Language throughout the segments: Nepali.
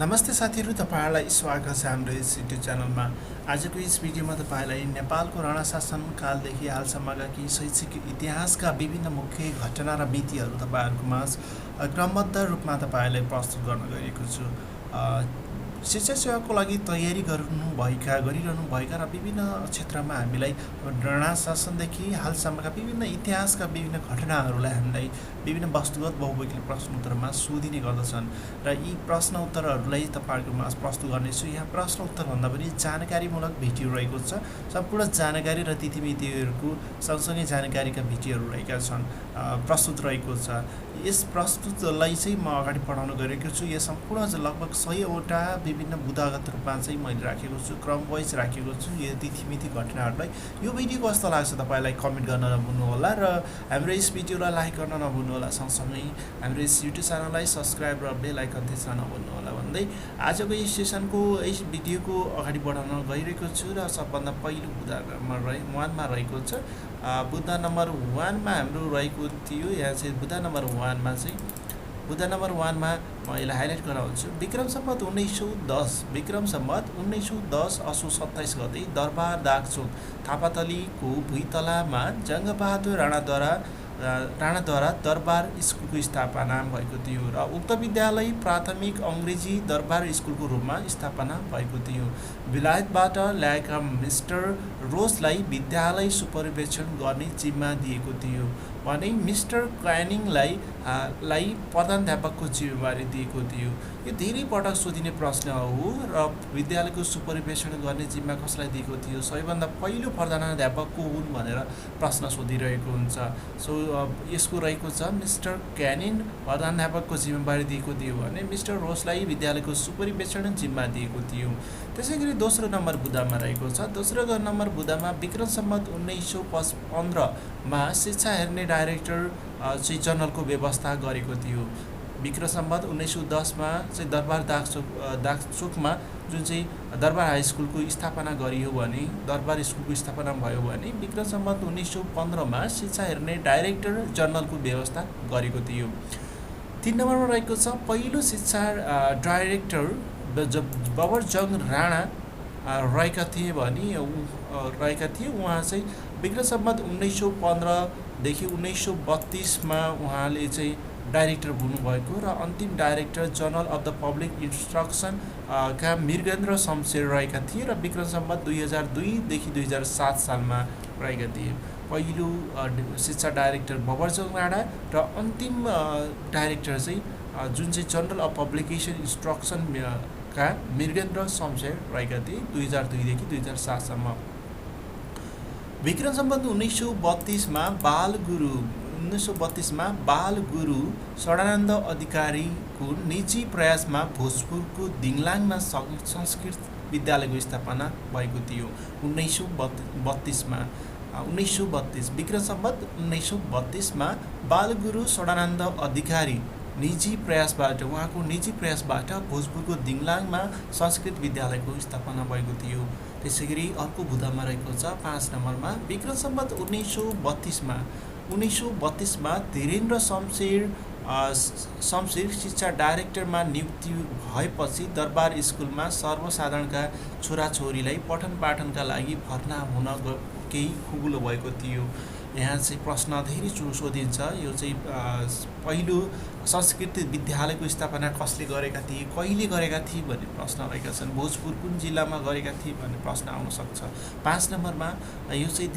नमस्ते साथीहरू, तपाईहरुलाई स्वागत छ हाम्रो यस युट्युब च्यानलमा। आजको यस भिडियोमा तपाईलाई नेपालको राणा शासन कालदेखि हालसम्मका केही शैक्षिक इतिहासका विभिन्न मुख्य घटना र मितिहरू तपाईहरुको माझ क्रमबद्ध रूपमा तपाईहरुलाई प्रस्तुत गर्न गएको छु। शिक्षा सेवाको लागि तयारी गरिरहनु भएका र विभिन्न क्षेत्रमा हामीलाई राणा शासनदेखि हालसम्मका विभिन्न इतिहासका विभिन्न घटनाहरूलाई हामीलाई विभिन्न वस्तुगत बहुवैकल्पिक प्रश्न उत्तरमा सोधिने गर्दछन् र यी प्रश्न उत्तरहरूलाई तपाईहरुको माझ प्रस्तुत गर्नेछु। यहाँ प्रश्न उत्तर भन्दा पनि जानकारीमूलक भिडियो रहेको छ। सम्पूर्ण जानकारी र तिथिमितिहरूको सँगसँगै जानकारीका भिडियोहरू रहेका छन्, प्रस्तुत रहेको छ। यस प्रस्तुतलाई चाहिँ म अगाडि बढाउन गएको छु। यो सम्पूर्ण लगभग 100 वटा विभिन्न बुदागत रूपमा चाहिँ मैले राखेको छु, क्रम वाइज राखेको छु यो तिथिमिति घटनाहरूलाई। यो भिडियो कस्तो लाग्छ तपाईलाई कमेन्ट गर्न नभुल्नु होला र हाम्रो यस भिडियोलाई लाइक गर्न नभुल्नु होला। सँगसँगै हाम्रो यस युट्युब च्यानललाई सब्स्क्राइब र बेल आइकन थिच्न नभुल्नु होला भन्दै आजको यस सेसनको यस भिडियोको अगाडि बढाउन गइरहेको छु। र सबभन्दा पहिलो बुदा नम्बर 1 मा रहेको छ। बुदा नम्बर 1 मा हाम्रो रहेको थियो। यहाँ चाहिँ बुदा नम्बर 1 मा चाहिँ बुदा नम्बर 1 मा म यसलाई हाइलाइट गराउँछु। विक्रम सम्वत 1910 असोज 27 गते दरबार दागचोक थापातलीको भुइँतलामा जङ्गबहादुर राणाद्वारा दरबार स्कुलको स्थापना भएको थियो र उक्त विद्यालय प्राथमिक अङ्ग्रेजी दरबार स्कुलको रूपमा स्थापना भएको थियो। बेलायतबाट ल्याएका मिस्टर रोजलाई विद्यालय सुपरिवेक्षण गर्ने जिम्मा दिएको थियो भने मिस्टर क्यानिङलाई प्रधानाध्यापकको जिम्मेवारी दिएको थियो। यो धेरै पटक सोधिने प्रश्न हो र विद्यालयको सुपरिवेक्षण गर्ने जिम्मा कसलाई दिएको थियो? सबैभन्दा पहिलो प्रधानाध्यापक को हुन् भनेर प्रश्न सोधिरहेको हुन्छ। सो यसको रहेको छ मिस्टर क्यानिङ प्रधानाध्यापकको जिम्मेवारी दिएको थियो भने मिस्टर रोजलाई विद्यालयको सुपरिवेक्षण जिम्मा दिएको थियो। त्यसैगरी दोस्रो नम्बर बुदामा रहेको छ। दोस्रो नम्बर बुदामा विक्रम सम्वत 1915 मा शिक्षा हेर्ने डाइरेक्टर चाहिँ जनरलको व्यवस्था गरेको थियो। विक्रम सम्वत 1910 मा चाहिँ दरबार दागचोकमा जुन चाहिँ दरबार हाई स्कुलको स्थापना गरियो भने दरबार स्कुलको स्थापना भयो भने विक्रम सम्वत 1915 मा शिक्षा हेर्ने डाइरेक्टर जनरलको व्यवस्था गरेको थियो। 3 नम्बरमा रहेको छ पहिलो शिक्षा डाइरेक्टर बबरजङ राणा रहेका थिए भने उहाँ चाहिँ विक्रम सम्वत 1915 देखि 1932 मा उहाँले चाहिँ डाइरेक्टर हुनुभएको र अन्तिम director general of the public instruction का मृगेन्द्र शमशेर रहेका थिए र विक्रम सम्वत 2002 देखि 2007 सालमा रहेका थिए। पहिलो शिक्षा डाइरेक्टर बबरजङ राणा र अन्तिम डाइरेक्टर चाहिँ जुन चाहिँ जनरल अफ पब्लिकेसन इन्स्ट्रक्सन का मृगेन्द्र शमशेर रहेका थिए 2002 देखि 2007 सम्म। विक्रम सम्वत 1932 मा बाल गुरु सदानन्द अधिकारीको निजी प्रयासमा भोजपुरको दिङलाङमा संस्कृत विद्यालयको स्थापना भएको थियो। 1932 विक्रम सम्वत 1932 मा बाल गुरु सदानन्द अधिकारी उहाँको निजी प्रयासबाट भोजपुरको दिङलाङमा संस्कृत विद्यालयको स्थापना भएको थियो। त्यसैगरी अर्को बुदामा रहेको छ 5 नम्बरमा विक्रम सम्वत 1932 मा धीरेन्द्र शमशेर शिक्षा डाइरेक्टरमा नियुक्ति भएपछि दरबार स्कुलमा सर्वसाधारणका छोराछोरीलाई पठन पाठनका लागि भर्ना हुन केही खुकुलो भएको थियो। यहाँ चाहिँ प्रश्न धेरै सोधिन्छ। यो चाहिँ पहिलो संस्कृत विद्यालयको स्थापना कसले गरेका थिए, कहिले गरेका थिए भन्ने प्रश्न रहेका छन्। भोजपुर कुन जिल्लामा गरेका थिए भन्ने प्रश्न आउन सक्छ। 5 नम्बरमा यो चाहिँ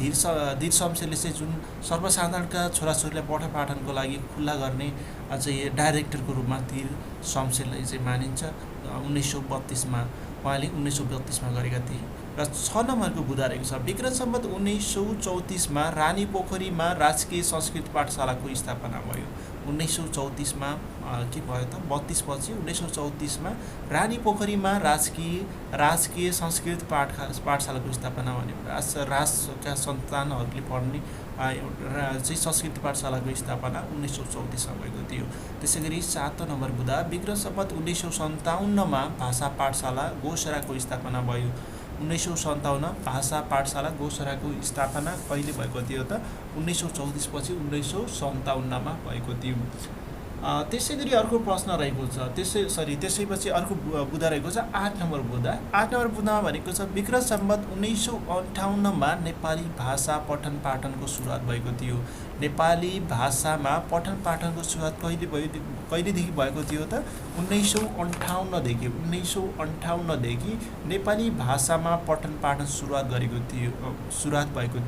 धीर शमशेरले चाहिँ जुन सर्वसाधारणका छोराछोरीलाई पठन पाठनको लागि खुल्ला गर्ने चाहिँ डाइरेक्टरको रूपमा धीर शमशेरलाई चाहिँ मानिन्छ। 1932 मा उहाँले 1932 मा गरेका थिए। र 6 नम्बरको बुदा रहेको छ। विक्रम सम्वत 1934 मा रानी पोखरीमा राजकीय संस्कृत पाठशालाको स्थापना भयो। 1934 मा के भयो त 32 पछि 1934 मा रानी पोखरीमा राजकीय संस्कृत पाठशालाको स्थापना भने राजका सन्तानहरूले पढ्ने चाहिँ संस्कृत पाठशालाको स्थापना 1934 मा भएको थियो। त्यसैगरी 7 नम्बर बुदा विक्रम सम्वत 1957 मा भाषा पाठशाला गोसराको स्थापना भयो। 1957 भाषा पाठशाला गोसराको स्थापना कहिले भएको थियो त 1934 पछि 1957 मा भएको थियो। त्यसै गरी अर्को प्रश्न रहेको छ त्यसैपछि अर्को बुँदा रहेको छ 8 नम्बर बुँदा। 8 नम्बर बुँदामा भनेको छ विक्रम सम्वत 1958मा नेपाली भाषा पठन पाठनको सुरुवात भएको थियो। नेपाली भाषामा पठन पाठनको सुरुवात कहिलेदेखि भएको थियो त 1958देखि 1958देखि नेपाली भाषामा पठन पाठन सुरुवात भएको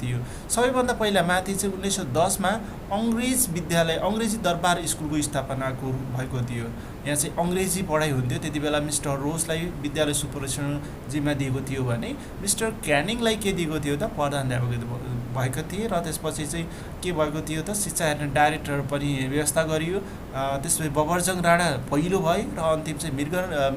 थियो। सबैभन्दा पहिला माथि चाहिँ 1910मा अङ्ग्रेजी दरबार स्कुलको स्थापनाको भएको थियो। यहाँ चाहिँ अङ्ग्रेजी पढाइ हुन्थ्यो। त्यति बेला मिस्टर रोजलाई विद्यालय सुपरिटेन्डेन्ट जिम्मा दिएको थियो भने मिस्टर क्यानिङलाई के दिएको थियो त प्रधानाध्यापक भएको थिए। र त्यसपछि चाहिँ के भएको थियो त शिक्षा हेर्ने डाइरेक्टर पनि व्यवस्था गरियो। त्यसपछि बबरजङ राणा पहिलो भए र अन्तिम चाहिँ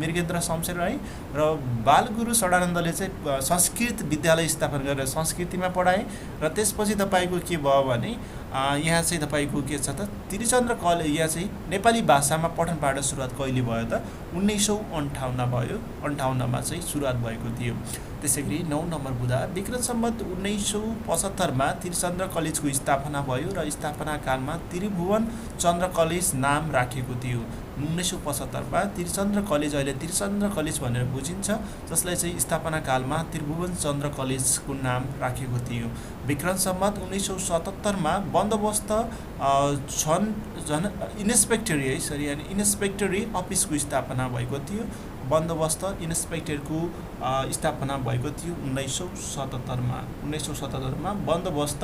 मृगेन्द्र शमशेर राई र बालगुरु सडानन्दले चाहिँ संस्कृत विद्यालय स्थापना गरेर संस्कृतिमा पढाए। र त्यसपछि तपाईँको के भयो भने यहाँ चाहिँ तपाईँको के छ त त्रिचन्द्र कलेज। यहाँ चाहिँ नेपाली भाषामा पठन पाठन सुरुवात कहिले भयो त 1958 भयो। 58मा चाहिँ सुरुवात भएको थियो। त्यसै गरी 9 नम्बर बुँदा विक्रम सम्वत 1975मा त्रिचन्द्र कलेजको स्थापना भयो र स्थापना कालमा त्रिभुवन चन्द्र कलेज नाम राखेको थियो। 1975मा त्रिचन्द्र कलेज अहिले त्रिचन्द्र कलेज भनेर बुझिन्छ, जसलाई चाहिँ स्थापना कालमा त्रिभुवन चन्द्र कलेजको नाम राखेको थियो। विक्रम सम्वत 1977मा बन्दोबस्त इन्स्पेक्टरी अफिसको स्थापना भएको थियो। बन्दोबस्त इन्स्पेक्टरको स्थापना भएको थियो 1977मा बन्दोबस्त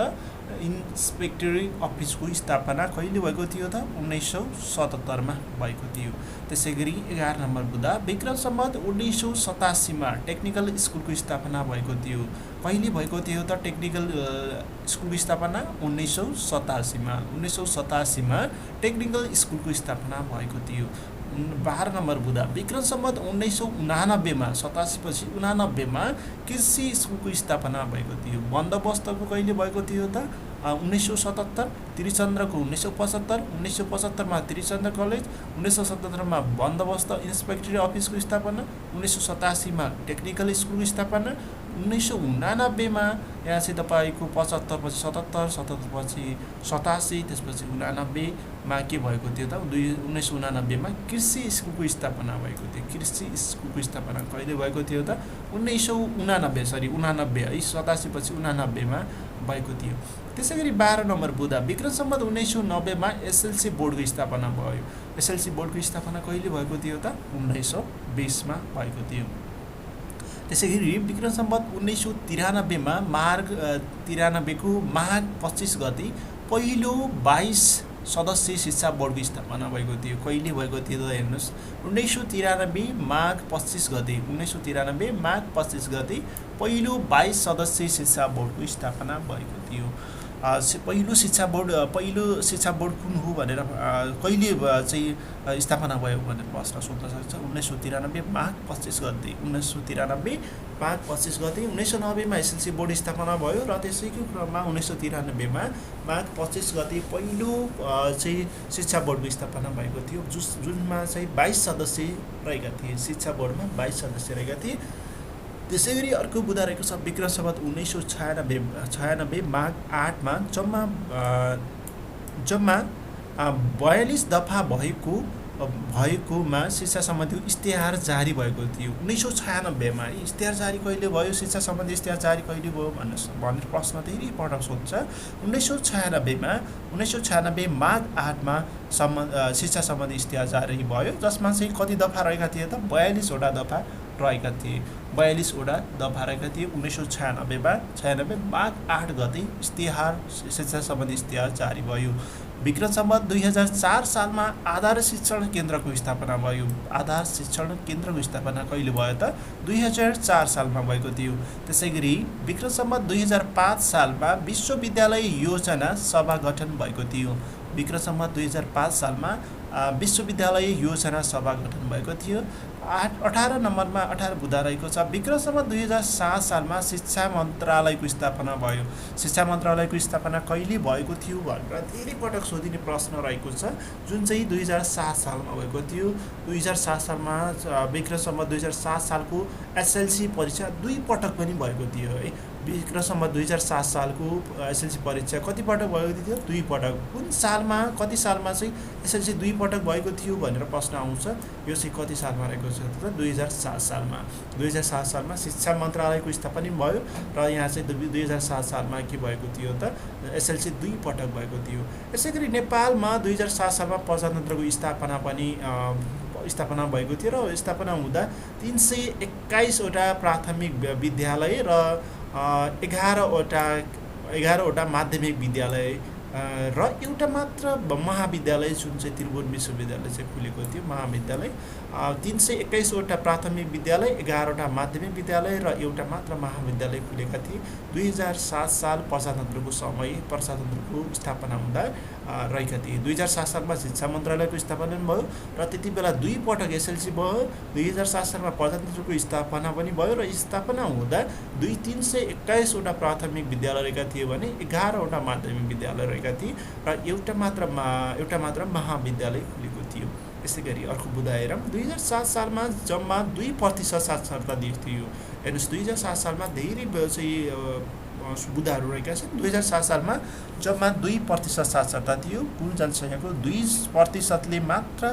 इन्स्पेक्टरी अफिसको स्थापना कहिले भएको थियो त 1977मा भएको थियो। त्यसै गरी 11 नम्बर बुँदा विक्रम सम्वत 1987मा टेक्निकल स्कुलको स्थापना भएको थियो। कहिले भएको थियो त टेक्निकल स्कुलको स्थापना 1987मा टेक्निकल स्कुलको स्थापना भएको थियो। 12 नम्बर बुँदा विक्रम सम्वत 1989मा 87 पछि 89मा कृषि स्कुलको स्थापना भएको थियो। बन्दोबस्तको कहिले भएको थियो त 1977, त्रिचन्द्रको 1975मा त्रिचन्द्र कलेज, 1977मा बन्दोबस्त इन्स्पेक्टरी अफिसको स्थापना, 1987मा टेक्निकल स्कुलको स्थापना, 1989मा यहाँ चाहिँ तपाईँको 75 पछि 77, 77 पछि 87, त्यसपछि 89मा के भएको थियो त 1989मा कृषि स्कुलको स्थापना भएको थियो। कृषि स्कुलको स्थापना कहिले भएको थियो त 1989 है 87 पछि 89मा भएको थियो। त्यसै गरी 12 नम्बर बुँदा विक्रम सम्वत 1990मा एसएलसी बोर्डको स्थापना भयो। एसएलसी बोर्डको स्थापना कहिले भएको थियो त 1920मा भएको थियो। त्यसै गरी विक्रम सम्वत 1993मा माघ 25 गते पहिलो 22 सदस्यीय शिक्षा बोर्डको स्थापना भएको थियो। कहिले भएको थियो त हेर्नुहोस् 1993 माघ 25 गते पहिलो 22 सदस्यीय शिक्षा बोर्डको स्थापना भएको थियो। पहिलो शिक्षा बोर्ड कुन हो भनेर कहिले चाहिँ स्थापना भयो भनेर प्रश्न सोध्न सक्छ। 1993 माघ 25 गते 1990मा एसएलसी बोर्ड स्थापना भयो र त्यसैको क्रममा 1993मा माघ 25 गते पहिलो चाहिँ शिक्षा बोर्डको स्थापना भएको थियो, जुनमा चाहिँ 22 सदस्य रहेका थिए। शिक्षा बोर्डमा 22 सदस्य रहेका थिए। त्यसै गरी अर्को बुँदा रहेको छ विक्रम सम्वत 1996 माघ 8मा जम्मा 42 दफा भएकोमा शिक्षा सम्बन्धी इस्तेहार जारी भएको थियो। 1996मा इस्तेहार जारी कहिले भयो, शिक्षा सम्बन्धी इस्तेहार जारी कहिले भयो भनेर प्रश्न धेरै पटक सोध्छ। 1996 माघ 8मा शिक्षा सम्बन्धी इस्तेहार जारी भयो, जसमा चाहिँ कति दफा रहेका थिए त 42 वटा दफा रहेका थिए। 42 वटा दफा रहेका थिए। 1996 माघ 8 गते शिक्षा सम्बन्धी इस्तेहार जारी भयो। विक्रम सम्वत 2004 सालमा आधार शिक्षण केन्द्रको स्थापना भयो। आधार शिक्षण केन्द्रको स्थापना कहिले भयो त 2004 सालमा भएको थियो। त्यसै गरी विक्रम सम्वत 2005 सालमा विश्वविद्यालय योजना सभा गठन भएको थियो। विक्रम सम्वत 2005 सालमा विश्वविद्यालय योजना सभा गठन भएको थियो। 18 नम्बरमा 18 बुँदा रहेको छ। विक्रम सम्वत 2007 सालमा शिक्षा मन्त्रालयको स्थापना भयो। शिक्षा मन्त्रालयको स्थापना कहिले भएको थियो भनेर धेरै पटक सोधिने प्रश्न रहेको छ, जुन चाहिँ 2007 सालमा भएको थियो। 2007 सालमा विक्रम सम्वत 2007 सालको एसएलसी परीक्षा 2 पटक पनि भएको थियो है। विक्रम सम्वत 2007 सालको एसएलसी परीक्षा कति पटक भएको थियो? 2 पटक। कुन सालमा, कति सालमा चाहिँ एसएलसी 2 पटक भएको थियो भनेर प्रश्न आउँछ। यो चाहिँ कति सालमा रहेको छ त? 2007 सालमा। 2007 सालमा शिक्षा मन्त्रालयको स्थापना भयो र यहाँ चाहिँ 2007 सालमा के भएको थियो त? एसएलसी 2 पटक भएको थियो। यसैगरी नेपालमा 2007 सालमा प्रजातन्त्रको स्थापना भएको थियो र स्थापना हुँदा 321 वटा प्राथमिक विद्यालय र 11 वटा माध्यमिक विद्यालय र एउटा मात्र महाविद्यालय जुन चाहिँ त्रिभुवन विश्वविद्यालय चाहिँ खुलेको थियो। महाविद्यालय 321 वटा प्राथमिक विद्यालय, 11 वटा माध्यमिक विद्यालय र एउटा मात्र महाविद्यालय खुलेका थिए। 2007 साल प्रजातन्त्रको स्थापना हुँदा रहेका थिए। 2007 सालमा शिक्षा मन्त्रालयको स्थापना भयो र त्यति बेला 2 पटक एसएलसी भयो। 2007 सालमा प्रजातन्त्रको स्थापना पनि भयो र स्थापना हुँदा 321 वटा प्राथमिक विद्यालय रहेका थिए भने 11 वटा माध्यमिक विद्यालय रहेका थिए र एउटा मात्र महाविद्यालय खुलेको थियो। यसै गरी अर्को बुँदा हेरौँ। 2007 सालमा जम्मा 2% साक्षरता दर थियो। हेर्नुहोस् 2007 सालमा धेरै चाहिँ बुँदाहरू रहेका छन्। 2007 सालमा जम्मा 2% साक्षरता थियो। कुल जनसङ्ख्याको 2% मात्र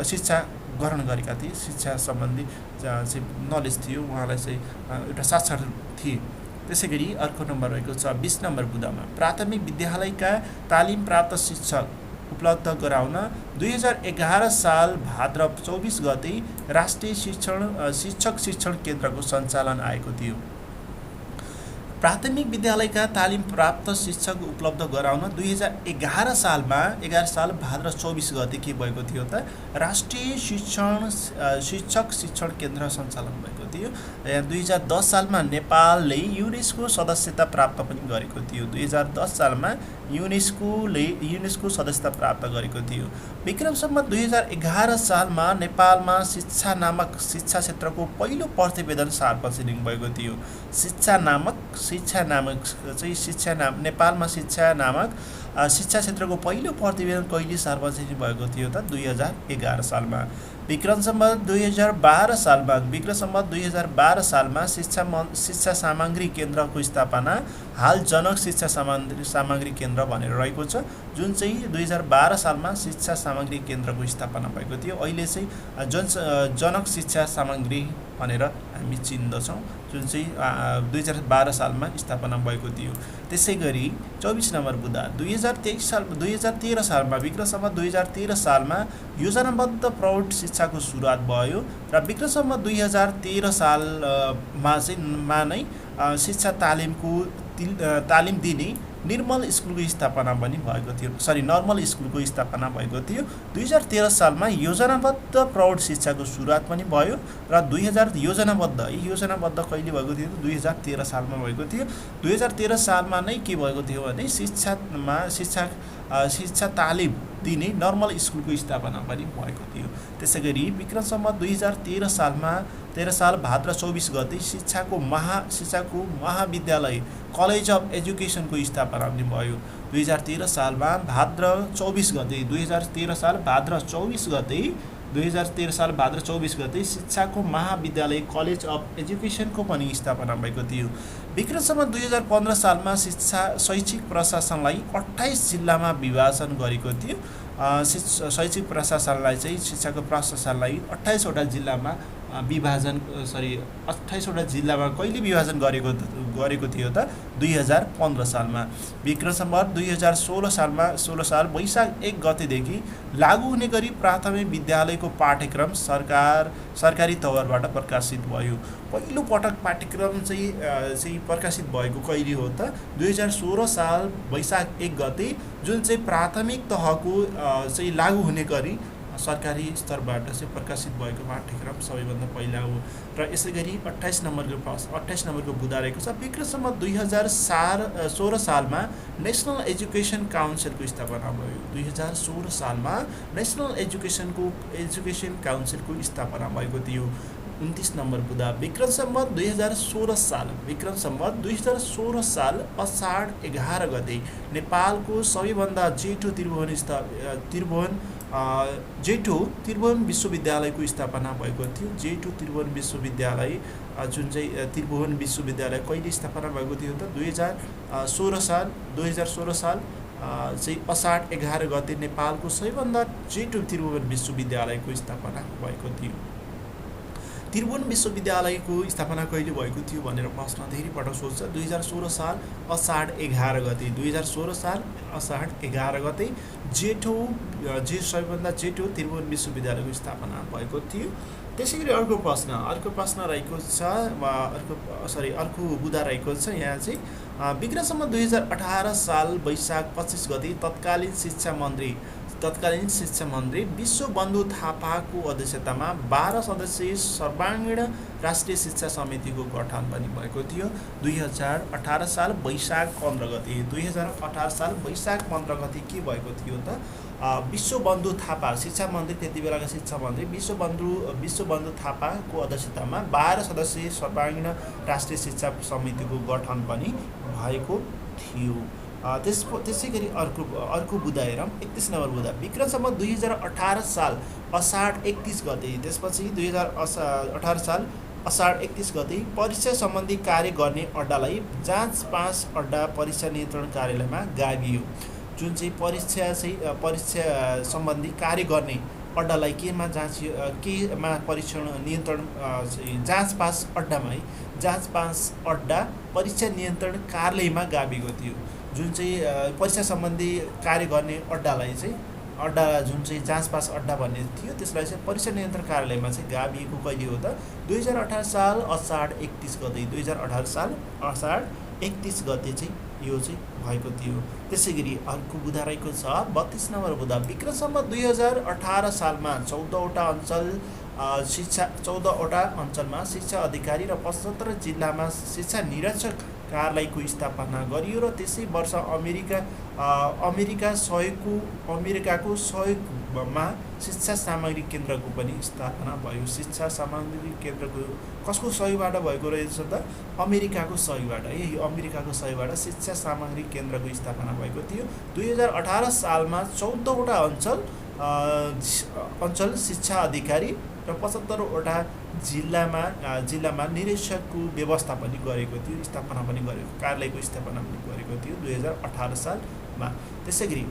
शिक्षा ग्रहण गरेका थिए। शिक्षा सम्बन्धी चाहिँ नलेज थियो, उहाँलाई चाहिँ एउटा साक्षर थिए। त्यसै गरी अर्को नम्बर रहेको छ 20 नम्बर बुँदामा प्राथमिक विद्यालयका तालिम प्राप्त शिक्षक उपलब्ध गराउन 2011 साल भाद्र 24 गते राष्ट्रिय शिक्षक शिक्षण केन्द्रको सञ्चालन आएको थियो। प्राथमिक विद्यालयका तालिम प्राप्त शिक्षक उपलब्ध गराउन 2011 साल भाद्र 24 गते के भएको थियो त? राष्ट्रिय शिक्षक शिक्षण केन्द्र सञ्चालन भएको थियो। 2010 सालमा नेपालले युनेस्को सदस्यता प्राप्त पनि गरेको थियो। 2010 सालमा युनेस्को सदस्यता प्राप्त गरेको थियो। विक्रम सम्वत 2011 सालमा नेपालमा शिक्षा नामक शिक्षा क्षेत्रको पहिलो प्रतिवेदन सार्वजनिक भएको थियो। नेपालमा शिक्षा नामक शिक्षा क्षेत्रको पहिलो प्रतिवेदन कहिले सार्वजनिक भएको थियो त? 2011 सालमा। विक्रम सम्वत 2012 सालमा शिक्षा सामग्री केन्द्रको स्थापना हाल जनक शिक्षा सामग्री केन्द्र भनेर रहेको छ, जुन चाहिँ 2012 सालमा शिक्षा सामग्री केन्द्रको स्थापना भएको थियो। अहिले चाहिँ जनक शिक्षा सामग्री भनेर हामी चिन्दछौँ, जुन चाहिँ 2012 सालमा स्थापना भएको थियो। त्यसै गरी 24 नम्बर बुँदा 2013 सालमा विक्रम सम्वत 2013 सालमा योजनाबद्ध प्रौढ शिक्षाको सुरुवात भयो र विक्रम सम्वत 2013 सालमा नै शिक्षा तालिम दिने नर्मल स्कुलको स्थापना भएको थियो। 2013 सालमा योजनाबद्ध प्रौढ शिक्षाको सुरुवात पनि भयो र योजनाबद्ध कहिले भएको थियो? 2013 सालमा भएको थियो। 2013 सालमा नै के भएको थियो भने शिक्षा तालिम दिने नर्मल स्कुलको स्थापना पनि भएको थियो। त्यसै गरी विक्रम सम्वत 2013 साल भाद्र 24 गते शिक्षाको महाविद्यालय कलेज अफ एजुकेसनको स्थापना पनि भयो। 2013 साल भाद्र 24 गते शिक्षाको महाविद्यालय कलेज अफ एजुकेसनको पनि स्थापना भएको थियो। विक्रम सम्वत 2015 सालमा शैक्षिक प्रशासनलाई 28 जिल्लामा विभाजन गरेको थियो। शैक्षिक प्रशासनलाई चाहिँ शिक्षाको प्रशासनलाई 28 वटा जिल्लामा 28 वटा जिल्लामा कहिले विभाजन गरेको थियो त? 2015 सालमा। विक्रम सम्वत 2016 साल वैशाख 1 गतेदेखि लागू हुने गरी प्राथमिक विद्यालयको पाठ्यक्रम सरकारी तवरबाट प्रकाशित भयो। पहिलो पटक पाठ्यक्रम चाहिँ प्रकाशित भएको कहिले हो त? 2016 साल वैशाख 1 गते, जुन चाहिँ प्राथमिक तहको चाहिँ लागू हुने गरी सरकारी स्तरबाट चाहिँ प्रकाशित भएको पाठ्यक्रम सबैभन्दा पहिला हो। र यसै गरी 28 नम्बरको बुँदा रहेको छ। विक्रम सम्वत 2016 सालमा नेसनल एजुकेसन काउन्सिलको स्थापना भयो। 2016 सालमा नेसनल एजुकेसन काउन्सिलको स्थापना भएको थियो। 29 नम्बर बुँदा विक्रम सम्वत 2016 साल असाढ 11 गते नेपालको सबैभन्दा जेठो त्रिभुवन विश्वविद्यालयको स्थापना भएको थियो। जेठो त्रिभुवन विश्वविद्यालय जुन चाहिँ त्रिभुवन विश्वविद्यालय कहिले स्थापना भएको थियो त 2016 साल चाहिँ असाढ 11 गते नेपालको सबैभन्दा जेठो त्रिभुवन विश्वविद्यालयको स्थापना भएको थियो। त्रिभुवन विश्वविद्यालयको स्थापना कहिले भएको थियो भनेर प्रश्न धेरै पटक सोध्छ। 2016 साल असाढ 11 गते 2016 साल असाढ 11 गते सबैभन्दा जेठो त्रिभुवन विश्वविद्यालयको स्थापना भएको थियो। त्यसै गरी अर्को प्रश्न रहेको छ अर्को बुँदा रहेको छ यहाँ चाहिँ विक्रम सम्वत 2018 साल वैशाख 25 गते तत्कालीन शिक्षा मन्त्री विश्वबन्धु थापाको अध्यक्षतामा 12 सदस्यीय सर्वाङ्गीण राष्ट्रिय शिक्षा समितिको गठन पनि भएको थियो। 2018 साल वैशाख 15 गते के भएको थियो त विश्वबन्धु थापा शिक्षा मन्त्री, त्यति बेलाका शिक्षा मन्त्री विश्वबन्धु थापाको अध्यक्षतामा 12 सदस्यीय सर्वाङ्गीण राष्ट्रिय शिक्षा समितिको गठन पनि भएको थियो। त्यसै गरी अर्को बुँदा हेरौँ। 31 नम्बर बुँदा विक्रम सम्वत 2018 साल असाढ 31 गते त्यसपछि 2018 साल असाढ 31 गते परीक्षा सम्बन्धी कार्य गर्ने अड्डालाई जाँच पास अड्डा परीक्षा नियन्त्रण कार्यालयमा गाभियो। जुन चाहिँ परीक्षा सम्बन्धी कार्य गर्ने अड्डालाई केमा परीक्षण नियन्त्रण जाँच पास अड्डा परीक्षा नियन्त्रण कार्यालयमा गाभिएको थियो। जुन चाहिँ परीक्षा सम्बन्धी कार्य गर्ने अड्डालाई चाहिँ जुन चाहिँ जाँच पास अड्डा भन्ने थियो त्यसलाई चाहिँ परीक्षा नियन्त्रण कार्यालयमा चाहिँ गाभिएको कहिले हो त 2018 साल असाढ 31 गते 2018 साल असाढ 31 गते चाहिँ यो चाहिँ भएको थियो। त्यसै गरी अर्को बुँदा रहेको छ 32 नम्बर बुँदा विक्रम सम्वत 2018 सालमा 14वटा अञ्चलमा शिक्षा अधिकारी र 75 जिल्लामा शिक्षा निरीक्षक कार्यालयको स्थापना गरियो र त्यसै वर्ष अमेरिकाको सहयोगमा शिक्षा सामग्री केन्द्रको पनि स्थापना भयो। शिक्षा सामग्री केन्द्रको कसको सहयोगबाट भएको रहेछ त अमेरिकाको सहयोगबाट शिक्षा सामग्री केन्द्रको स्थापना भएको थियो। 2018 सालमा 14वटा अञ्चल शिक्षा अधिकारी र 75वटा जिल्लामा निरीक्षकको व्यवस्था पनि गरेको थियो, स्थापना पनि गरेको कार्यालयको स्थापना पनि गरेको थियो 2018 सालमा। त्यसै गरी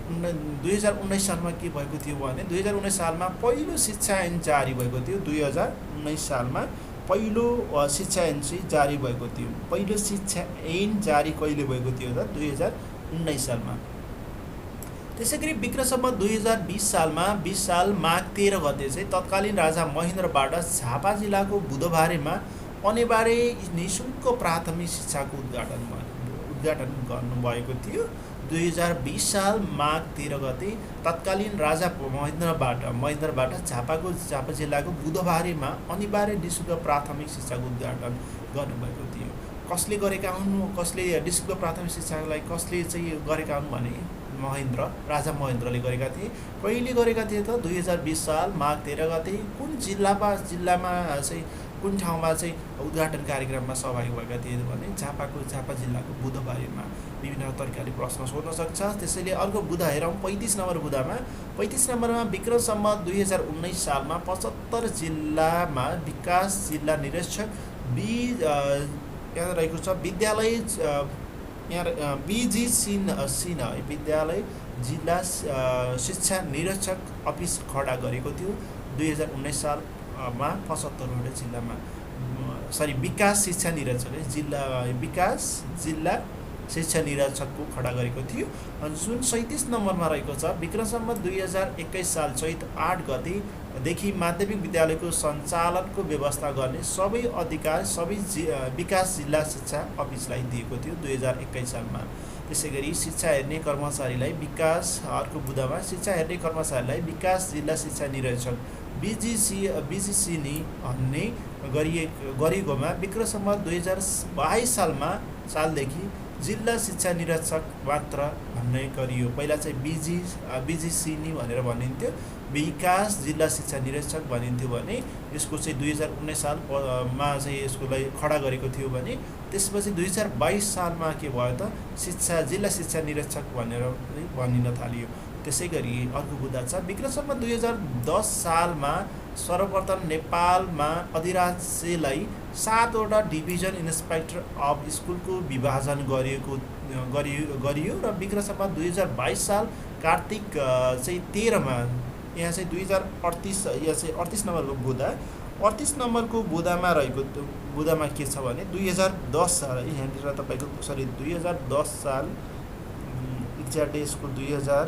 2019 सालमा के भएको थियो भने 2019 सालमा पहिलो शिक्षा ऐन जारी भएको थियो। 2019 सालमा पहिलो शिक्षा ऐन चाहिँ जारी भएको थियो। पहिलो शिक्षा ऐन जारी कहिले भएको थियो त 2019 सालमा। त्यसै गरी विक्रम सम्वत 2020 सालमा 20 साल माघ 13 गते चाहिँ तत्कालीन राजा महेन्द्रबाट झापा जिल्लाको बुधबारेमा अनिवार्य निःशुल्क प्राथमिक शिक्षाको उद्घाटन गर्नुभएको थियो। 2020 साल माघ 13 गते तत्कालीन राजा महेन्द्रबाट झापा जिल्लाको बुधबारेमा अनिवार्य निःशुल्क प्राथमिक शिक्षाको उद्घाटन गर्नुभएको थियो। कसले गरेका हुन्, कसले निःशुल्क प्राथमिक शिक्षालाई कसले चाहिँ गरेका हुन् भने राजा महेन्द्रले गरेका थिए। कहिले गरेका थिए त 2020 साल माघ 13 गते कुन जिल्लामा चाहिँ कुन ठाउँमा चाहिँ उद्घाटन कार्यक्रममा सहभागी भएका थिए भने झापा जिल्लाको बुधबारेमा। विभिन्न तरिकाले प्रश्न सोध्न सक्छ। त्यसैले अर्को बुँदा हेरौँ। 35 नम्बर बुँदामा 35 नम्बरमा विक्रम सम्वत 2019 सालमा 75 जिल्लामा विकास जिल्ला निरीक्षक यहाँ रहेको छ विद्यालय यहाँ बिजी सिन है विद्यालय जिल्ला शिक्षा निरीक्षक अफिस खडा गरेको थियो। 2019 सालमा 75वटा जिल्लामा विकास शिक्षा निरीक्षक विकास जिल्ला शिक्षा निरीक्षकको खडा गरेको थियो। जुन 37 नम्बरमा रहेको छ विक्रम सम्वत 2021 साल चैत 8 गतेदेखि माध्यमिक विद्यालयको सञ्चालनको व्यवस्था गर्ने सबै अधिकार विकास जिल्ला शिक्षा अफिसलाई दिएको थियो 2021 सालमा। त्यसै गरी शिक्षा हेर्ने कर्मचारीलाई विकास अर्को बुँदामा शिक्षा हेर्ने कर्मचारीलाई विकास जिल्ला शिक्षा निरीक्षक बिजिसी नि भन्ने गरिएकोमा विक्रम सम्वत 2022 सालदेखि जिल्ला शिक्षा निरीक्षक मात्र भन्ने गरियो। पहिला चाहिँ बिजिसी नि भनेर भनिन्थ्यो, विकास जिल्ला शिक्षा निरीक्षक भनिन्थ्यो भने यसको चाहिँ 2019 सालमा चाहिँ यसकोलाई खडा गरेको थियो भने त्यसपछि 2022 सालमा के भयो त जिल्ला शिक्षा निरीक्षक भनेर भनिन थालियो। त्यसै गरी अर्को बुँदा छ विक्रम सम्वत 2010 सालमा सर्वप्रथम नेपालमा अधिराज्यलाई 7 वटा डिभिजन इन्सपेक्टर अफ स्कुलको विभाजन गरियो र विक्रम सम्वत 2022 साल कार्तिक चाहिँ 13मा यहाँ चाहिँ 2038 यहाँ चाहिँ 38 नम्बरको बुँदा 38 नम्बरको बुँदामा के छ भने 2010 साल यहाँनिर तपाईँको 2010 साल एक्ज्याक्ट यसको 2000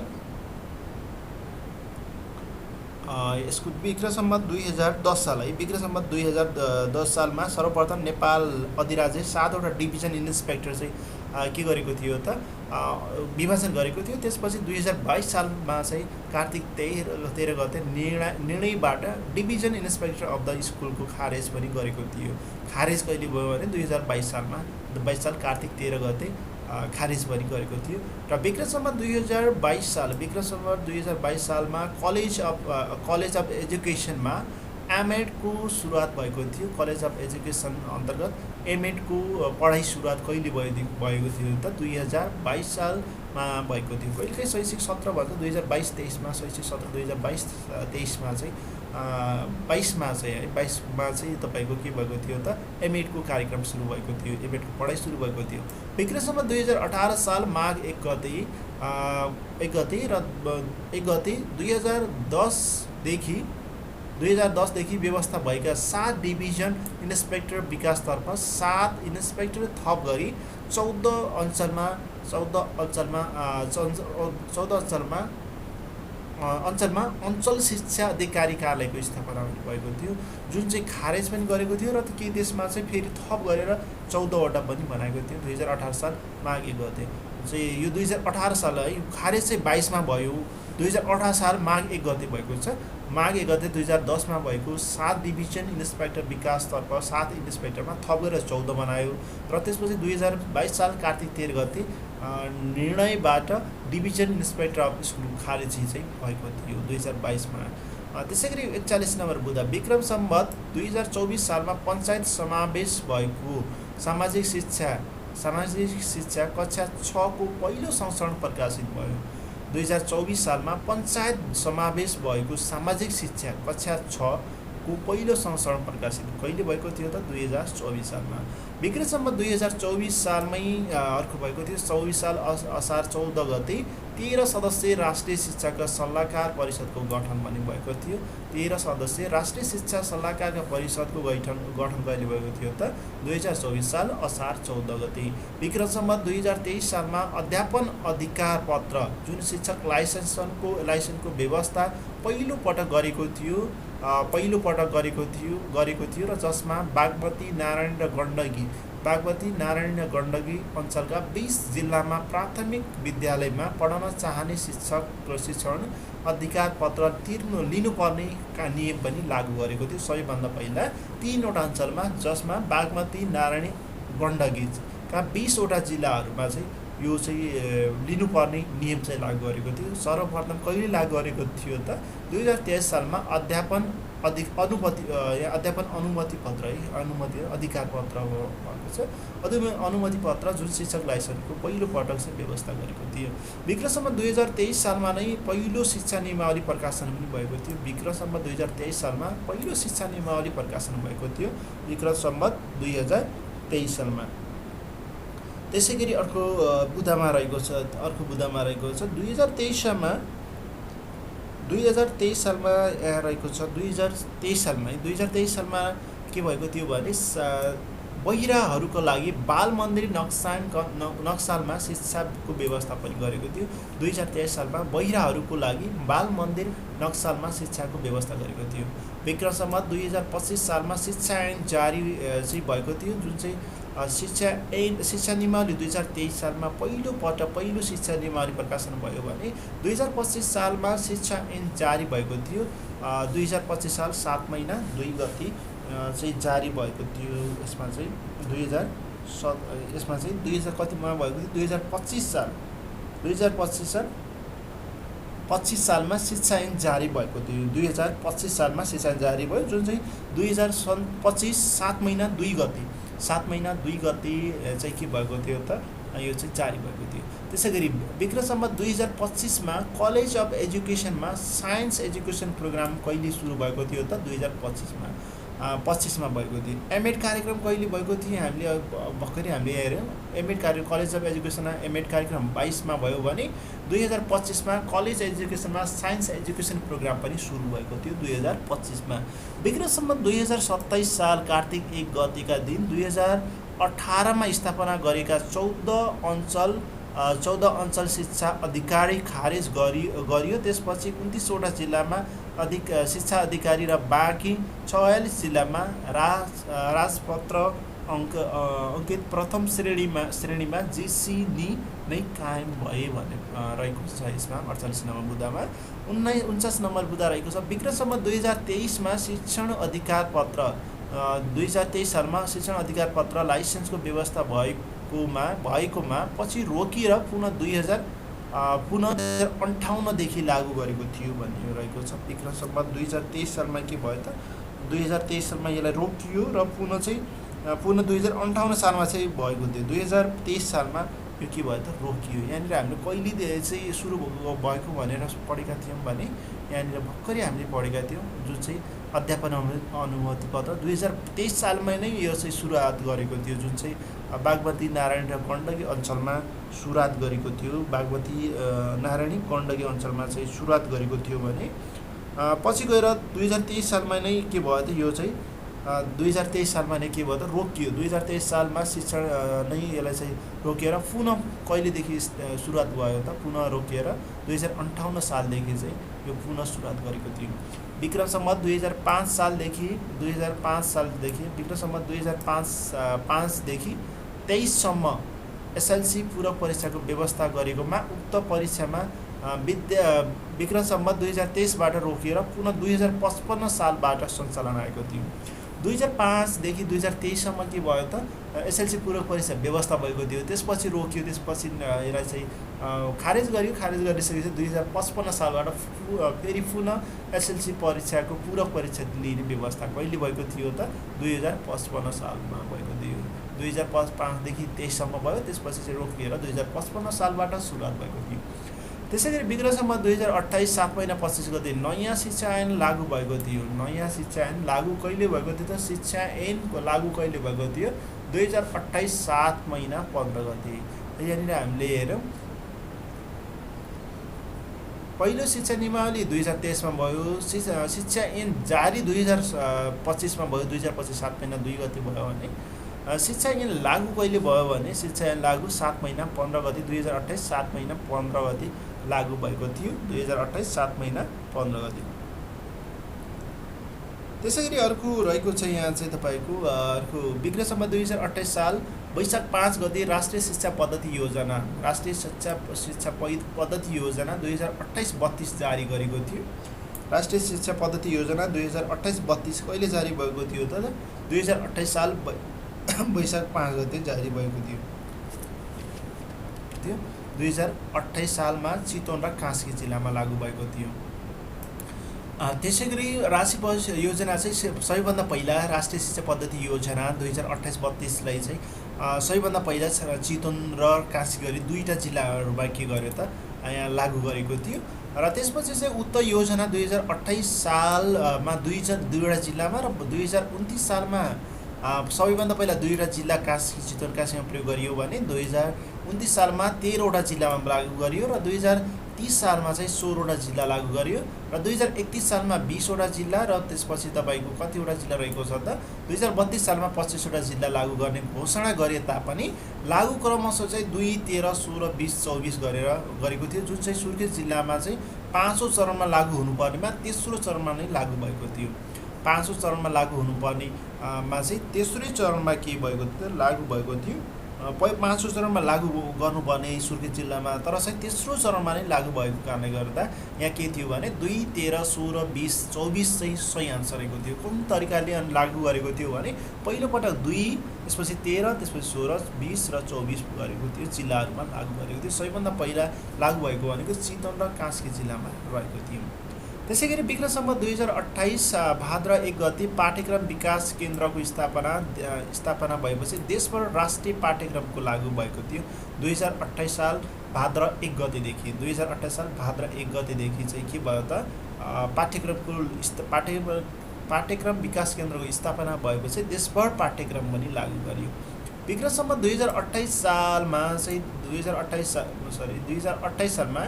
यसको विक्रम सम्वत 2010 साल है विक्रम सम्वत 2010 सालमा सर्वप्रथम नेपाल अधिराज्य 7 वटा डिभिजन इन्सपेक्टर चाहिँ के गरेको थियो त विभाजन गरेको थियो। त्यसपछि 2022 सालमा चाहिँ कार्तिक 13 गते निर्णयबाट डिभिजन इन्सपेक्टर अफ द स्कुलको खारेज पनि गरेको थियो। खारेज कहिले भयो भने 2022 सालमा 22 साल कार्तिक 13 गते खारेज पनि गरेको थियो। र विक्रम सम्वत 2022 सालमा कलेज अफ एजुकेसनमा एमएडको सुरुवात भएको थियो। कलेज अफ एजुकेसन अन्तर्गत एमएडको पढाइ सुरुवात कहिले भएको थियो त 2022 सालमा भएको थियो। कहिलेकाहीँ शैक्षिक सत्र भन्छ 2022-23मा शैक्षिक सत्र 2022-23मा चाहिँ 22मा चाहिँ तपाईँको के भएको थियो त एमएडको कार्यक्रम सुरु भएको थियो, एमएडको पढाइ सुरु भएको थियो। विक्रम सम्वत 2018 साल माघ 1 गते 2010 देखि व्यवस्था भएका 7 डिभिजन इन्सपेक्टर विकासतर्फ 7 इन्सपेक्टर थप गरी 14 अञ्चलमा अञ्चल शिक्षा अधिकारी कार्यालयको स्थापना भएको थियो, जुन चाहिँ खारेज पनि गरेको थियो र केही देशमा चाहिँ फेरि थप गरेर 14 वटा पनि बनाएको थियो। 2018 साल माघ 1 गते चाहिँ यो 2018 साल है खारेज चाहिँ 22मा भयो। 2018 साल माघ 1 गते भएको छ। माघ 1 गते 2010मा भएको 7 डिभिजन इन्सपेक्टर विकासतर्फ 7 इन्सपेक्टरमा थप गरेर 14 बनायो र त्यसपछि 2022 साल कार्तिक 13 गते निर्णयबाट डिभिजन इन्सपेक्टर अफ स्कुल खारेजी चाहिँ भएको थियो 2022मा। त्यसै गरी 41 नम्बर बुँदा विक्रम सम्वत 2024 सालमा पञ्चायत समावेश भएको सामाजिक शिक्षा कक्षा 6 को पहिलो संस्करण प्रकाशित भयो। 2024 सालमा पञ्चायत समावेश भएको सामाजिक शिक्षा कक्षा 6 को पहिलो संस्करण प्रकाशित कहिले भएको थियो त 2024 सालमा। विक्रम सम्वत 2024 सालमै अर्को भएको थियो। 24 साल असार 14 गते 13 सदस्यीय राष्ट्रिय शिक्षाका सल्लाहकार परिषदको गठन पनि भएको थियो। 13 सदस्यीय राष्ट्रिय शिक्षा सल्लाहकार परिषदको गठन कहिले भएको थियो त 2024 साल असार 14 गते। विक्रम सम्वत 2023 सालमा अध्यापन अधिकार पत्र जुन शिक्षक लाइसेन्सको व्यवस्था पहिलो पटक गरेको थियो र जसमा बागमती नारायण र गण्डकी अञ्चलका 20 जिल्लामा प्राथमिक विद्यालयमा पढाउन चाहने शिक्षक प्रशिक्षण अधिकार पत्र लिनुपर्ने का नियम पनि लागू गरेको थियो। सबैभन्दा पहिला 3 वटा अञ्चलमा जसमा बागमती नारायण गण्डकीका 20 वटा जिल्लाहरूमा चाहिँ यो चाहिँ लिनुपर्ने नियम चाहिँ लागू गरेको थियो। सर्वप्रथम कहिले लागू गरेको थियो त 2023 सालमा अध्यापन अनुमति पत्र अनुमति अधिकार पत्र भएको छ। अनुमति पत्र जुन शिक्षक लाइसेन्सको पहिलो पटक चाहिँ व्यवस्था गरेको थियो। विक्रम सम्वत 2023 सालमा नै पहिलो शिक्षा नियमावली प्रकाशन पनि भएको थियो। विक्रम सम्वत 2023 सालमा पहिलो शिक्षा नियमावली प्रकाशन भएको थियो विक्रम सम्वत 2023 सालमा। त्यसै गरी अर्को बुँदामा रहेको छ 2023 सालमा यहाँ रहेको छ। 2023 सालमा के भएको थियो भने बहिराहरूको लागि बाल मन्दिर नक्सालमा शिक्षाको व्यवस्था पनि गरेको थियो। 2023 सालमा बहिराहरूको लागि बाल मन्दिर नक्सालमा शिक्षाको व्यवस्था गरेको थियो। विक्रम सम्वत 2025 सालमा शिक्षा ऐन जारी चाहिँ भएको थियो, जुन चाहिँ शिक्षा नियमावली 2023 सालमा पहिलो शिक्षा नियमावली प्रकाशन भयो भने 2025 सालमा शिक्षा ऐन जारी भएको थियो। 2025 साल 7 महिना 2 गते चाहिँ जारी भएको थियो। यसमा चाहिँ 2000 कतिमा भएको थियो, 2025 साल 25 सालमा शिक्षा ऐन जारी भएको थियो। 2025 सालमा शिक्षा ऐन जारी भयो, जुन चाहिँ 2025 7 महिना 2 गते चाहिँ के भएको थियो त, यो चाहिँ जारी भएको थियो। त्यसै गरी विक्रम सम्वत 2025मा कलेज अफ एजुकेसनमा साइन्स एजुकेसन प्रोग्राम कहिले सुरु भएको थियो त, 2025मा भएको थियो। एमएड कार्यक्रम कहिले भएको थियो, हामीले भर्खरै हामीले हेऱ्यौँ। एमएड कार्यक्रम कलेज अफ एजुकेसनमा एमएड कार्यक्रम 22मा भयो भने 2025मा कलेज एजुकेसनमा साइन्स एजुकेसन प्रोग्राम पनि सुरु भएको थियो 2025मा। विक्रम सम्वत 2027 साल कार्तिक 1 गतेका दिन 2018मा स्थापना गरेका 14 अञ्चल शिक्षा अधिकारी खारेज गरियो। त्यसपछि 29वटा जिल्लामा शिक्षा अधिकारी र बाँकी 46 जिल्लामा राजपत्र अङ्कित प्रथम श्रेणीमा जिसिनी नै कायम भए भन्ने रहेको छ। यसमा 48 नम्बर बुँदामा 49 नम्बर बुँदा रहेको छ। विक्रम सम्वत 2023मा शिक्षण अधिकार पत्र 2023 सालमा शिक्षण अधिकार पत्र लाइसेन्सको व्यवस्था भएकोमा पछि रोकिएर पुनः 2058 देखि लागू गरेको थियो भन्ने रहेको छ। विक्रम सम्वत 2023 सालमा के भयो त, 2023 सालमा यसलाई रोकियो र पुनः 2058 सालमा चाहिँ भएको थियो। 2023 सालमा यो के भयो त, रोकियो। यहाँनिर हामीले कहिले चाहिँ सुरु भएको भनेर पढेका थियौँ भने यहाँनिर भर्खरै हामीले पढेका थियौँ, जुन चाहिँ अध्यापन अनुमति पत्र 2023 सालमा नै यो चाहिँ सुरुवात गरेको थियो, जुन चाहिँ बागमती नारायणी र गण्डकी अञ्चलमा सुरुवात गरेको थियो। बागमती नारायणी गण्डकी अञ्चलमा चाहिँ सुरुवात गरेको थियो भने पछि गएर 2023 सालमा नै के भयो त, यो चाहिँ 2023 सालमा नै के भयो त, रोकियो। 2023 सालमा शिक्षण नै यसलाई चाहिँ रोकिएर पुनः कहिलेदेखि सुरुवात भयो त, पुनः रोकिएर 2058 सालदेखि चाहिँ यो पुनः सुरुवात गरेको थियो। विक्रम सम्वत 2005 सालदेखि विक्रम सम्वत 2005 देखि 23 सम्म एसएलसी पूरक परीक्षाको व्यवस्था गरेकोमा उक्त परीक्षामा विक्रम सम्वत 2023बाट रोकिएर पुनः 2055 सालबाट सञ्चालन आएको थियो। 2005 देखि 2023 सम्म के भयो त, एसएलसी पूरक परीक्षा व्यवस्था भएको थियो। त्यसपछि रोकियो, त्यसपछि यसलाई चाहिँ खारेज गरिसकेपछि 2055 सालबाट फेरि पुनः एसएलसी परीक्षाको पूरक परीक्षा लिने व्यवस्था कहिले भएको थियो त, 2055 सालमा भएको थियो। 2005 देखि 23 सम्म भयो, त्यसपछि चाहिँ रोकिएर 2055 सालबाट सुरुवात भएको थियो। त्यसै गरी विक्रम सम्वत 2028 7 महिना 25 गते नयाँ शिक्षा ऐन लागू भएको थियो। नयाँ शिक्षा ऐन लागू कहिले भएको थियो त, शिक्षा ऐनको लागू कहिले भएको थियो, 2028 7 महिना 15 गते। यहाँनिर हामीले हेरौँ, पहिलो शिक्षा नियमावली 2023मा भयो, शिक्षा ऐन जारी 2025मा भयो, 2025 7 महिना 2 गते भयो भने शिक्षा ऐन लागू कहिले भयो भने शिक्षा ऐन लागू 7 महिना 15 गते 2028 7 महिना 15 गते लागू भएको थियो। 2028 7 महिना 15 गते। त्यसै गरी अर्को रहेको छ यहाँ चाहिँ तपाईँको अर्को विक्रम सम्वत 2028 साल वैशाख 5 गते राष्ट्रिय शिक्षा पद्धति योजना 2028-32 जारी गरेको थियो। राष्ट्रिय शिक्षा पद्धति योजना 2028-32 कहिले जारी भएको थियो त, 2028 साल वैशाख 5 गते जारी भएको थियो। 2028 सालमा चितवन र कास्की जिल्लामा लागू भएको थियो। त्यसै गरी राष्ट्रिय योजना चाहिँ सबैभन्दा पहिला राष्ट्रिय शिक्षा पद्धति योजना 2028-32लाई चाहिँ सबैभन्दा पहिला चितवन र कास्की गरी दुईवटा जिल्लाहरूमा के गर्यो त, यहाँ लागू गरेको थियो। र त्यसपछि चाहिँ उक्त योजना 2028 सालमा दुईवटा जिल्लामा र 2029 सालमा सबैभन्दा पहिला दुईवटा जिल्ला कास्की चितवन कास्कीमा प्रयोग गरियो भने 2029 सालमा 13वटा जिल्लामा लागू गरियो र 2030 सालमा चाहिँ 16वटा जिल्ला लागू गरियो र 2031 सालमा 20वटा जिल्ला र त्यसपछि तपाईँको कतिवटा जिल्ला रहेको छ त 2032 सालमा 25वटा जिल्ला लागू गर्ने घोषणा गरे तापनि लागू क्रमशः चाहिँ 2, 13, 16, 20, 24 गरेको थियो, जुन चाहिँ सुर्खेत जिल्लामा चाहिँ 5औं चरणमा लागू हुनुपर्नेमा तेस्रो चरणमा नै लागू भएको थियो। 5औं चरणमा लागू हुनुपर्ने मा चाहिँ तेस्रै चरणमा के भएको थियो, लागू भएको थियो। 5औं चरणमा लागू गर्नुपर्ने सुर्खेत जिल्लामा, तर चाहिँ तेस्रो चरणमा नै लागू भएको कारणले गर्दा यहाँ के थियो भने 2, 13, 16, 20, 24 चाहिँ सही आन्सर रहेको थियो। कुन तरिकाले लागू गरेको थियो भने पहिलोपटक 2, त्यसपछि 13, त्यसपछि 16, 20 र 24 गरेको थियो, जिल्लाहरूमा लागू गरेको थियो। सबैभन्दा पहिला लागू भएको भनेको चितवन र कास्की जिल्लामा रहेको थियो। त्यसैगरी विक्रम सम्वत 2028 भाद्र 1 गते पाठ्यक्रम विकास केन्द्रको स्थापना भएपछि देशभर राष्ट्रिय पाठ्यक्रमको लागू भएको थियो। 2028 साल भाद्र 1 गतेदेखि 2028 साल भाद्र 1 गतेदेखि चाहिँ के भयो त, पाठ्यक्रम विकास केन्द्रको स्थापना भएपछि देशभर पाठ्यक्रम पनि लागू गरियो। विक्रम सम्वत 2028 सालमा चाहिँ 2028 सालमा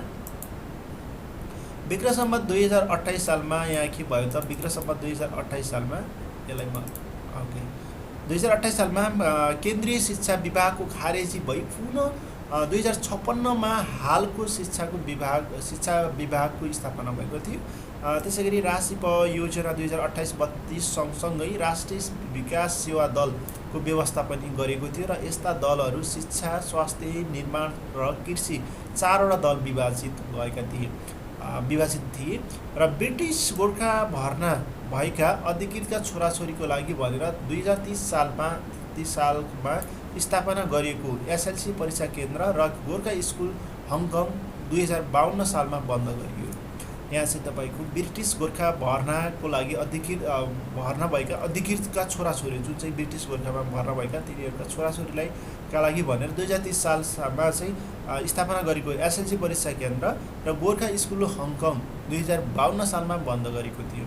विक्रम सम्वत 2028 सालमा यहाँ के भयो त, विक्रम सम्वत 2028 सालमा यसलाई म 2028 सालमा केन्द्रीय शिक्षा विभागको खारेजी भई पुनः 2056मा हालको शिक्षा विभागको स्थापना भएको थियो। त्यसैगरी राष्ट्रिय योजना 2028-32 सँगसँगै राष्ट्रिय विकास सेवा दलको व्यवस्था पनि गरेको थियो र यस्ता दलहरू शिक्षा, स्वास्थ्य, निर्माण र कृषि 4वटा दल विभाजित थिए र ब्रिटिस गोर्खा भर्ना भएका अधिकृतका छोराछोरीको लागि भनेर 2030 सालमा स्थापना गरिएको एसएलसी परीक्षा केन्द्र र गोर्खा स्कुल हङकङ 2052 सालमा बन्द गरियो। यहाँ चाहिँ तपाईँको ब्रिटिस गोर्खा भर्नाको लागि भर्ना भएका अधिकृतका छोराछोरी, जुन चाहिँ ब्रिटिस गोर्खामा भर्ना भएका तिनीहरूका छोराछोरीलाई का लागि भनेर 2030 सालमा चाहिँ स्थापना गरेको एसएलसी परीक्षा केन्द्र र गोर्खा स्कुल हङकङ 2052 सालमा बन्द गरेको थियो।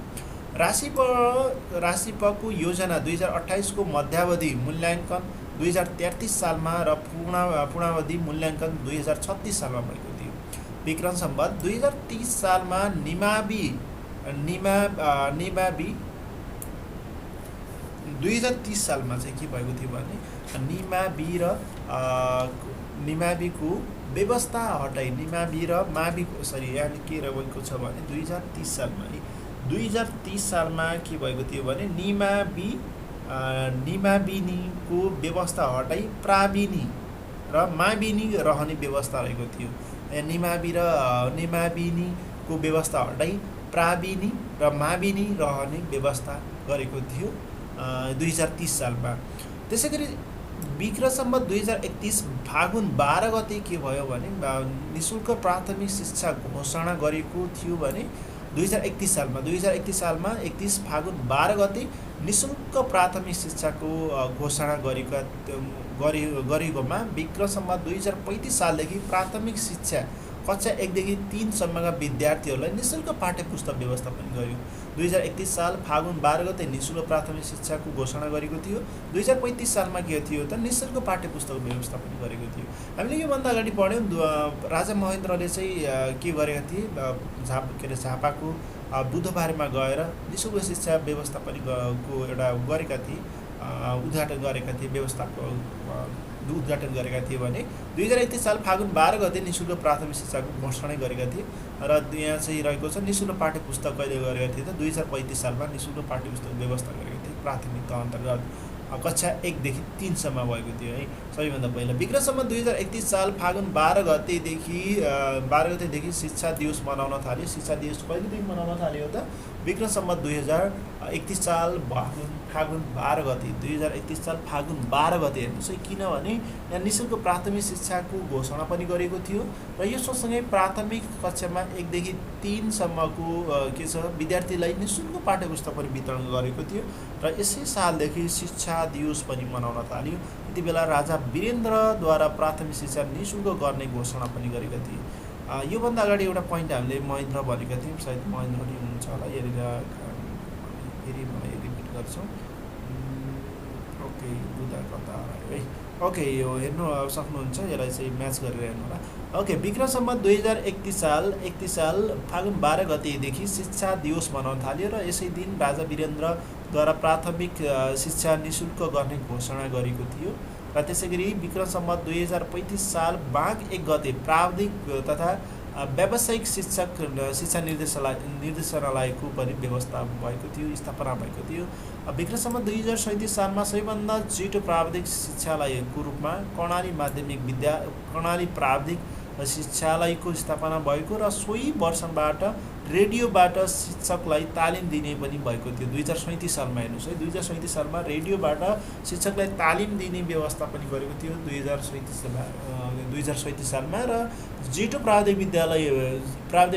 राशिपको योजना 2028 को मध्यावधि मूल्याङ्कन 2033 सालमा र पूर्णावधि मूल्याङ्कन 2036 सालमा भएको थियो। विक्रम सम्वत 2030 सालमा निमाबी 2030 सालमा चाहिँ के भएको थियो भने निमाबीको व्यवस्था हटाई निमाबी र माविको यहाँ के रहेको छ भने 2030 सालमा के भएको थियो भने निमाबिनीको व्यवस्था हटाई प्राविनी र माविनी रहने व्यवस्था रहेको थियो। निमाबिनीको व्यवस्था हटाई प्राविनी र माविनी रहने व्यवस्था गरेको थियो 2030 सालमा। त्यसैगरी विक्रम सम्वत 2031 फागुन 12 गते के भयो भने निःशुल्क प्राथमिक शिक्षा घोषणा गरेको थियो भने 2031 सालमा 31 फागुन 12 गते निःशुल्क प्राथमिक शिक्षाको घोषणा गरेकोमा विक्रम सम्वत 2035 सालदेखि प्राथमिक शिक्षा कक्षा 1 देखि 3 सम्मका विद्यार्थीहरूलाई निःशुल्क पाठ्यपुस्तक व्यवस्था पनि गर्यो। 2031 साल फागुन 12 गते निःशुल्क प्राथमिक शिक्षाको घोषणा गरेको थियो। 2035 सालमा के थियो त निःशुल्क पाठ्यपुस्तक व्यवस्था पनि गरेको थियो। हामीले योभन्दा अगाडि पढ्यौँ राजा महेन्द्रले चाहिँ के गरेका थिए, झापाको बुधबारेमा गएर निःशुल्क शिक्षा व्यवस्था पनि एउटा गरेका थिए, उद्घाटन गरेका थिए, व्यवस्थाको उद्घाटन गरेका थिए भने 2031 साल फागुन 12 गते निःशुल्क प्राथमिक शिक्षाको घोषणा गरेका थिए र यहाँ चाहिँ रहेको छ निःशुल्क पाठ्यपुस्तक कहिले गरेका थिए त 2035 सालमा निःशुल्क पाठ्यपुस्तक व्यवस्था गरेका थिए प्राथमिक तह अन्तर्गत कक्षा 1 देखि 3 सम्म भएको थियो है। सबैभन्दा पहिला विक्रम सम्वत 2031 साल फागुन 12 गतेदेखि शिक्षा दिवस मनाउन थाल्यो। शिक्षा दिवस कहिलेदेखि मनाउन थाल्यो त विक्रम सम्वत 2031 साल फागुन 12 गते 2031 साल फागुन 12 गते हेर्नुहोस् है, किनभने यहाँ निःशुल्क प्राथमिक शिक्षाको घोषणा पनि गरेको थियो र यो सँगसँगै प्राथमिक कक्षामा 1 देखि 3 सम्मको के छ विद्यार्थीलाई निःशुल्क पाठ्यपुस्तक पनि वितरण गरेको थियो र यसै सालदेखि शिक्षा दिवस पनि मनाउन थाल्यो। यति बेला राजा वीरेन्द्रद्वारा प्राथमिक शिक्षा निःशुल्क गर्ने घोषणा पनि गरेका थिए। योभन्दा अगाडि एउटा पोइन्ट हामीले महेन्द्र भनेका थियौँ, सायद महेन्द्र नै हुनुहुन्छ होला, फेरि मलाई रिपिट गर्छौँ। ओके, बुधा कता है ओके, यो हेर्नु सक्नुहुन्छ, यसलाई चाहिँ म्याच गरेर हेर्नु होला। ओके, विक्रम सम्वत 2031 साल फागुन 12 गतेदेखि शिक्षा दिवस मनाउन थाल्यो र यसै दिन राजा वीरेन्द्रद्वारा प्राथमिक शिक्षा निःशुल्क गर्ने घोषणा गरेको थियो। र त्यसै गरी विक्रम सम्वत 2035 साल माघ 1 गते प्राविधिक तथा व्यावसायिक शिक्षा निर्देशनालयको पनि व्यवस्था भएको थियो, स्थापना भएको थियो। विक्रम सम्वत 2037 सालमा सबैभन्दा छिटो प्राविधिक शिक्षालयको रूपमा कर्णाली प्राविधिक शिक्षालयको स्थापना भएको र सोही वर्षबाट रेडियोबाट शिक्षकलाई तालिम दिने पनि भएको थियो। 2037 सालमा हेर्नुहोस् है, 2037 सालमा रेडियोबाट शिक्षकलाई तालिम दिने व्यवस्था पनि गरेको थियो 2037 सालमा। र जेठो प्राविधिक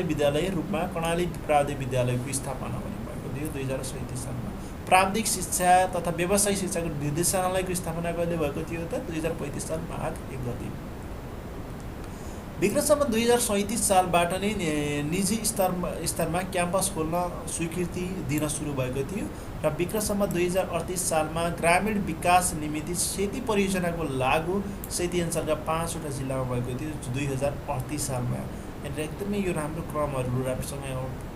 विद्यालय रूपमा कर्णाली प्राविधिक विद्यालयको स्थापना पनि भएको थियो 2037 सालमा। प्राविधिक शिक्षा तथा व्यावसायिक शिक्षाको निर्देशनालयको स्थापना कहिले भएको थियो त 2035 साल माघ 1 गते। विक्रम सम्वत 2037 सालबाट नै निजी स्तरमा क्याम्पस खोल्न स्वीकृति दिन सुरु भएको थियो। र विक्रम सम्वत 2038 सालमा ग्रामीण विकास निमित्त सेती परियोजनाको लागू सेती अञ्चलका 5वटा जिल्लामा भएको थियो 2038 सालमा। यहाँनिर एकदमै यो राम्रो क्रमहरू राम्रोसँग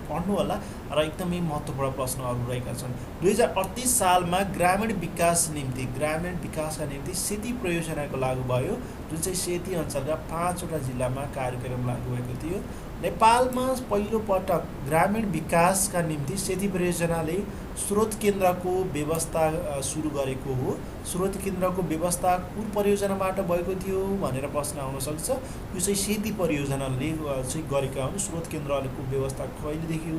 पढ्नु होला र एकदमै महत्त्वपूर्ण प्रश्नहरू रहेका छन्। 2038 सालमा ग्रामीण विकासका निम्ति सेती परियोजनाको लागू भयो, जुन चाहिँ सेती अञ्चलका 5वटा जिल्लामा कार्यक्रम लागू भएको थियो। नेपालमा पहिलो पटक ग्रामीण विकासका निम्ति सेती परियोजनाले स्रोत केन्द्रको व्यवस्था सुरु गरेको हो। स्रोत केन्द्रको व्यवस्था कुन परियोजनाबाट भएको थियो भनेर प्रश्न आउन सक्छ। यो चाहिँ सेती परियोजनाले चाहिँ गरेका हुन्। स्रोत केन्द्रको व्यवस्था कहिलेदेखि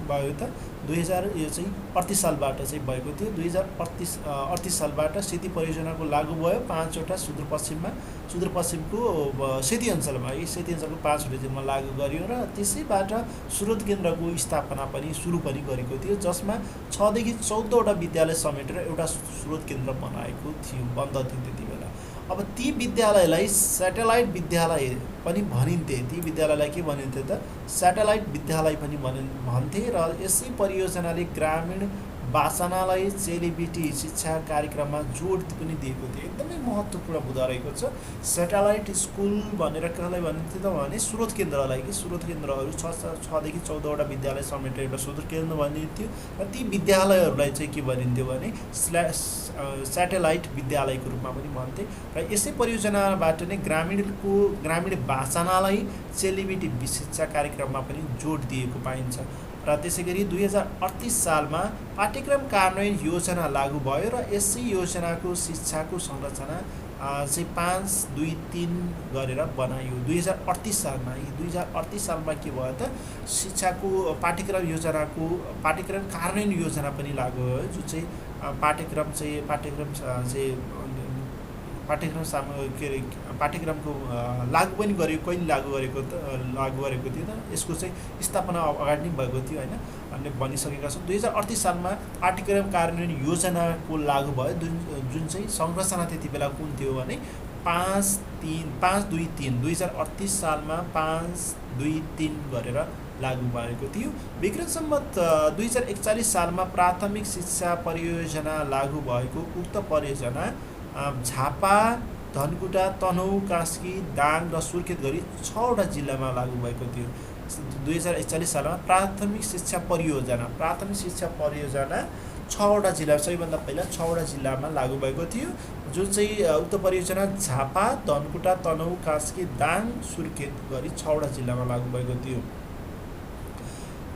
भयो त 2038 सालबाट चाहिँ भएको थियो। 2038 सालबाट सेती परियोजनाको लागू भयो 5वटा सुदूरपश्चिमको सेती अञ्चलमा। यी सेती अञ्चलको 5वटा जिल्लामा लागू गरियो र त्यसैबाट स्रोत केन्द्रको स्थापना पनि सुरु पनि गरेको थियो, जसमा 6 देखि 14वटा विद्यालय समेटेर एउटा स्रोत केन्द्र बनाएको थियो, बन्द थियो त्यति बेला। अब ती विद्यालयलाई सेटेलाइट विद्यालय पनि भनिन्थे। ती विद्यालयलाई के भनिन्थे त सेटेलाइट विद्यालय पनि भन्थे। र यसै परियोजनाले ग्रामीण वाचनालय चेलीबेटी शिक्षा कार्यक्रममा जोड पनि दिएको थियो। एकदमै महत्त्वपूर्ण हुँदो रहेको छ। सेटेलाइट स्कुल भनेर कसलाई भनिन्थ्यो त भने स्रोत केन्द्रलाई, कि स्रोत केन्द्रहरू 6 देखि 14वटा विद्यालय समेटेर एउटा स्रोत केन्द्र भनिन्थ्यो। र ती विद्यालयहरूलाई चाहिँ के भनिन्थ्यो भने सेटेलाइट विद्यालयको रूपमा पनि भन्थे। र यसै परियोजनाबाट नै ग्रामीण वाचनालय चेलीबेटी शिक्षा कार्यक्रममा पनि जोड दिएको पाइन्छ। र त्यसै गरी 2038 सालमा पाठ्यक्रम कार्यान्वयन योजना लागू भयो र यसै योजनाको शिक्षाको संरचना चाहिँ 5-2-3 गरेर बनाइयो 2038 सालमा। 2038 सालमा के भयो त शिक्षाको पाठ्यक्रम कार्यान्वयन योजना पनि लागू भयो, जुन चाहिँ पाठ्यक्रमको लागू पनि गर्यो। कहिले लागू गरेको थियो त यसको चाहिँ स्थापना अगाडि नै भएको थियो हैन, हामीले भनिसकेका छौँ। 2038 सालमा पाठ्यक्रम कार्यान्वयन योजनाको लागू भयो, जुन चाहिँ संरचना त्यति बेला कुन थियो भने 5-2-3 2038 सालमा 5-2-3 गरेर लागू भएको थियो। विक्रम सम्वत 2041 सालमा प्राथमिक शिक्षा परियोजना लागू भएको उक्त परियोजना झापा, धनकुटा, तनहुँ, कास्की, दाङ र सुर्खेत गरी 6वटा जिल्लामा लागू भएको थियो। 2041 सालमा प्राथमिक शिक्षा परियोजना 6वटा जिल्ला, सबैभन्दा पहिला 6वटा जिल्लामा लागू भएको थियो, जुन चाहिँ उक्त परियोजना झापा, धनकुटा, तनहुँ, कास्की, दाङ, सुर्खेत गरी 6वटा जिल्लामा लागू भएको थियो।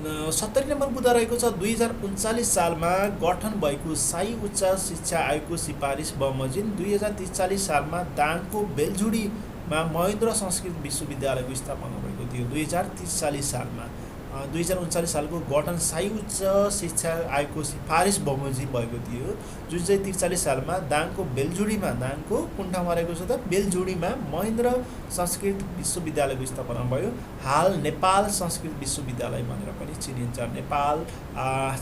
70 नम्बर मुद्दा रहेको छ 2039 सालमा गठन भएको साई उच्च शिक्षा आयोगको सिफारिस बमोजिम 2043 सालमा दाङको बेलझुडीमा महेन्द्र संस्कृत विश्वविद्यालयको स्थापना भएको थियो। 2043 सालमा 2039 सालको गठन साई उच्च शिक्षा आयोगको सिफारिस बमोजिम भएको थियो, जुन चाहिँ 43 सालमा दाङको कुन ठाउँमा रहेको छ त बेलझुडीमा महेन्द्र संस्कृत विश्वविद्यालयको स्थापना भयो। हाल नेपाल संस्कृत विश्वविद्यालय भनेर पनि चिनिन्छ, नेपाल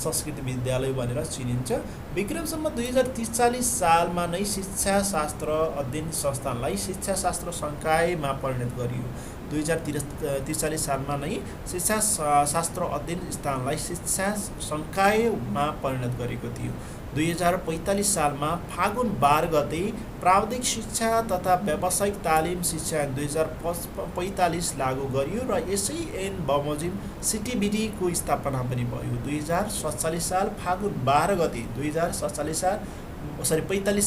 संस्कृत विद्यालय भनेर चिनिन्छ। विक्रम सम्वत 2043 सालमा नै शिक्षा शास्त्र अध्ययन संस्थानलाई शिक्षा शास्त्र संकायमा परिणत गरियो। 2043 सालमा नै शिक्षा शास्त्र अध्ययन स्थानलाई शिक्षा संकायमा परिणत गरेको थियो। 2045 सालमा फागुन 12 गते प्राविधिक शिक्षा तथा व्यावसायिक तालिम शिक्षा ऐन 2045 लागू गरियो र यसै ऐन बमोजिम सिटिबिटीको स्थापना पनि भयो। 2047 साल फागुन 12 गते 45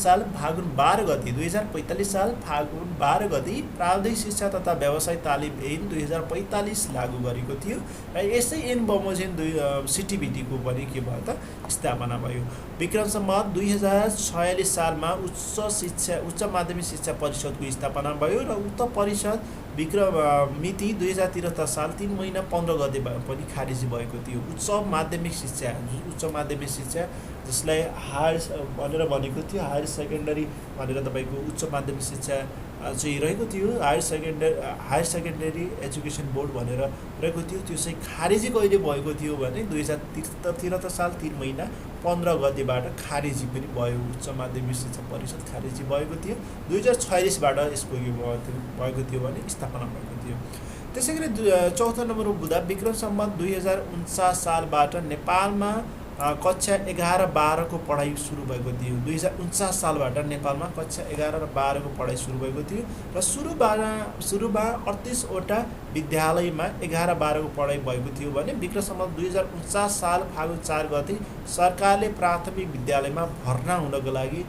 साल फागुन 12 गते 2045 साल फागुन 12 गते प्राविधिक शिक्षा तथा व्यवसाय तालिम ऐन 2045 लागू गरेको थियो र यसै ऐन बमोजिम सिटिबिटीको पनि के भयो त स्थापना भयो। विक्रम सम्वत 2046 सालमा उच्च माध्यमिक शिक्षा परिषदको स्थापना भयो र उक्त परिषद मिति 2073 साल 3 महिना 15 गते पनि खारेजी भएको थियो। उच्च माध्यमिक शिक्षा जसलाई हायर भनेर भनेको थियो, हायर सेकेन्डरी भनेर तपाईँको उच्च माध्यमिक शिक्षा चाहिँ रहेको थियो, हायर सेकेन्डरी एजुकेसन बोर्ड भनेर रहेको थियो। त्यो चाहिँ खारेजी कहिले भएको थियो भने 2073 साल 3 महिना 15 गतेबाट खारेजी पनि भयो। उच्च माध्यमिक शिक्षा परिषद खारेजी भएको थियो। 2046बाट यसको भएको थियो भने स्थापना भएको थियो। त्यसै गरी चौथो नम्बरको बुँदा विक्रम सम्वत 2049 सालबाट नेपालमा कक्षा 11-12 को पढाइ सुरु भएको थियो। 2049 सालबाट नेपालमा कक्षा 11 र 12 को पढाइ सुरु भएको थियो र सुरुमा 38वटा विद्यालयमा 11-12 को पढाइ भएको थियो भने विक्रम सम्वत 2049 साल फागुन 4 गते सरकारले प्राथमिक विद्यालयमा भर्ना हुनको लागि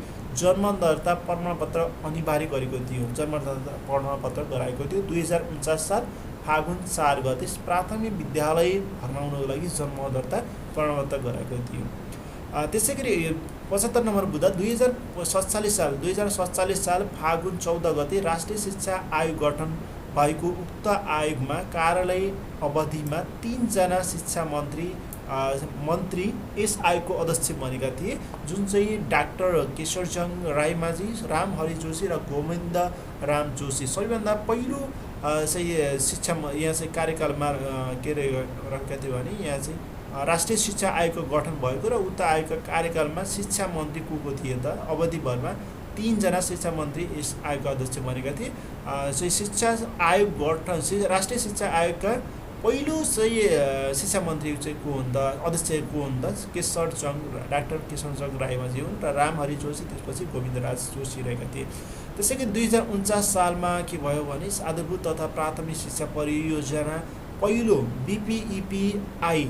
जन्म दर्ता प्रमाणपत्र अनिवार्य गरेको थियो। जन्म दर्ता प्रमाणपत्र गराएको थियो। 2049 साल फागुन 4 गते प्राथमिक विद्यालय भर्ना हुनको लागि जन्म दर्ता प्रमाणपत्र गराएको थियो। त्यसै गरी 75 नम्बर बुँदा 2047 साल फागुन 14 गते राष्ट्रिय शिक्षा आयोग गठन भएको उक्त आयोगमा कार्यालय अवधिमा 3 जना शिक्षा मन्त्री यस आयोगको अध्यक्ष बनेका थिए, जुन चाहिँ डाक्टर केशरचन्द रायमाझी, रामहरि जोशी र गोविन्द राम जोशी। सबैभन्दा पहिलो चाहिँ शिक्षा यहाँ चाहिँ कार्यकालमा के रहेका थियो भने यहाँ चाहिँ राष्ट्रिय शिक्षा आयोगको गठन भएको र उक्त आयोगको कार्यकालमा शिक्षा मन्त्री को थिए त अवधिभरमा 3 जना शिक्षा मन्त्री यस आयोगका अध्यक्ष बनेका थिए। चाहिँ शिक्षा आयोग गठन राष्ट्रिय शिक्षा आयोगका पहिलो चाहिँ शिक्षा मन्त्री चाहिँ को हुन् त, अध्यक्ष को हुन् त डाक्टर केशरचन्द रायमाझी हुन् र रामहरि जोशी, त्यसपछि गोविन्दराज जोशी रहेका थिए। त्यसै गरी 2049 सालमा के भयो भने आधारभूत तथा प्राथमिक शिक्षा परियोजना पहिलो BPEPI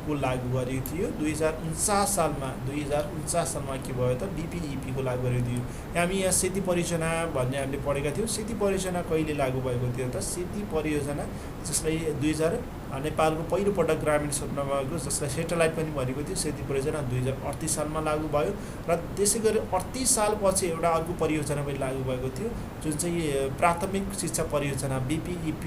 को लागू गरेको थियो। 2049 सालमा के भयो त BPEP को लागू गरेको थियो। हामी यहाँ सेती परियोजना भन्ने हामीले पढेका थियौँ। सेती परियोजना कहिले लागू भएको थियो त? सेती परियोजना जसलाई 2000 नेपालको पहिलोपटक ग्रामीण क्षेत्रमा भएको, जसलाई सेटेलाइट पनि भनेको थियो, सेती परियोजना 2038 सालमा लागू भयो र त्यसै गरी 38 सालपछि एउटा अर्को परियोजना पनि लागू भएको थियो, जुन चाहिँ प्राथमिक शिक्षा परियोजना BPEP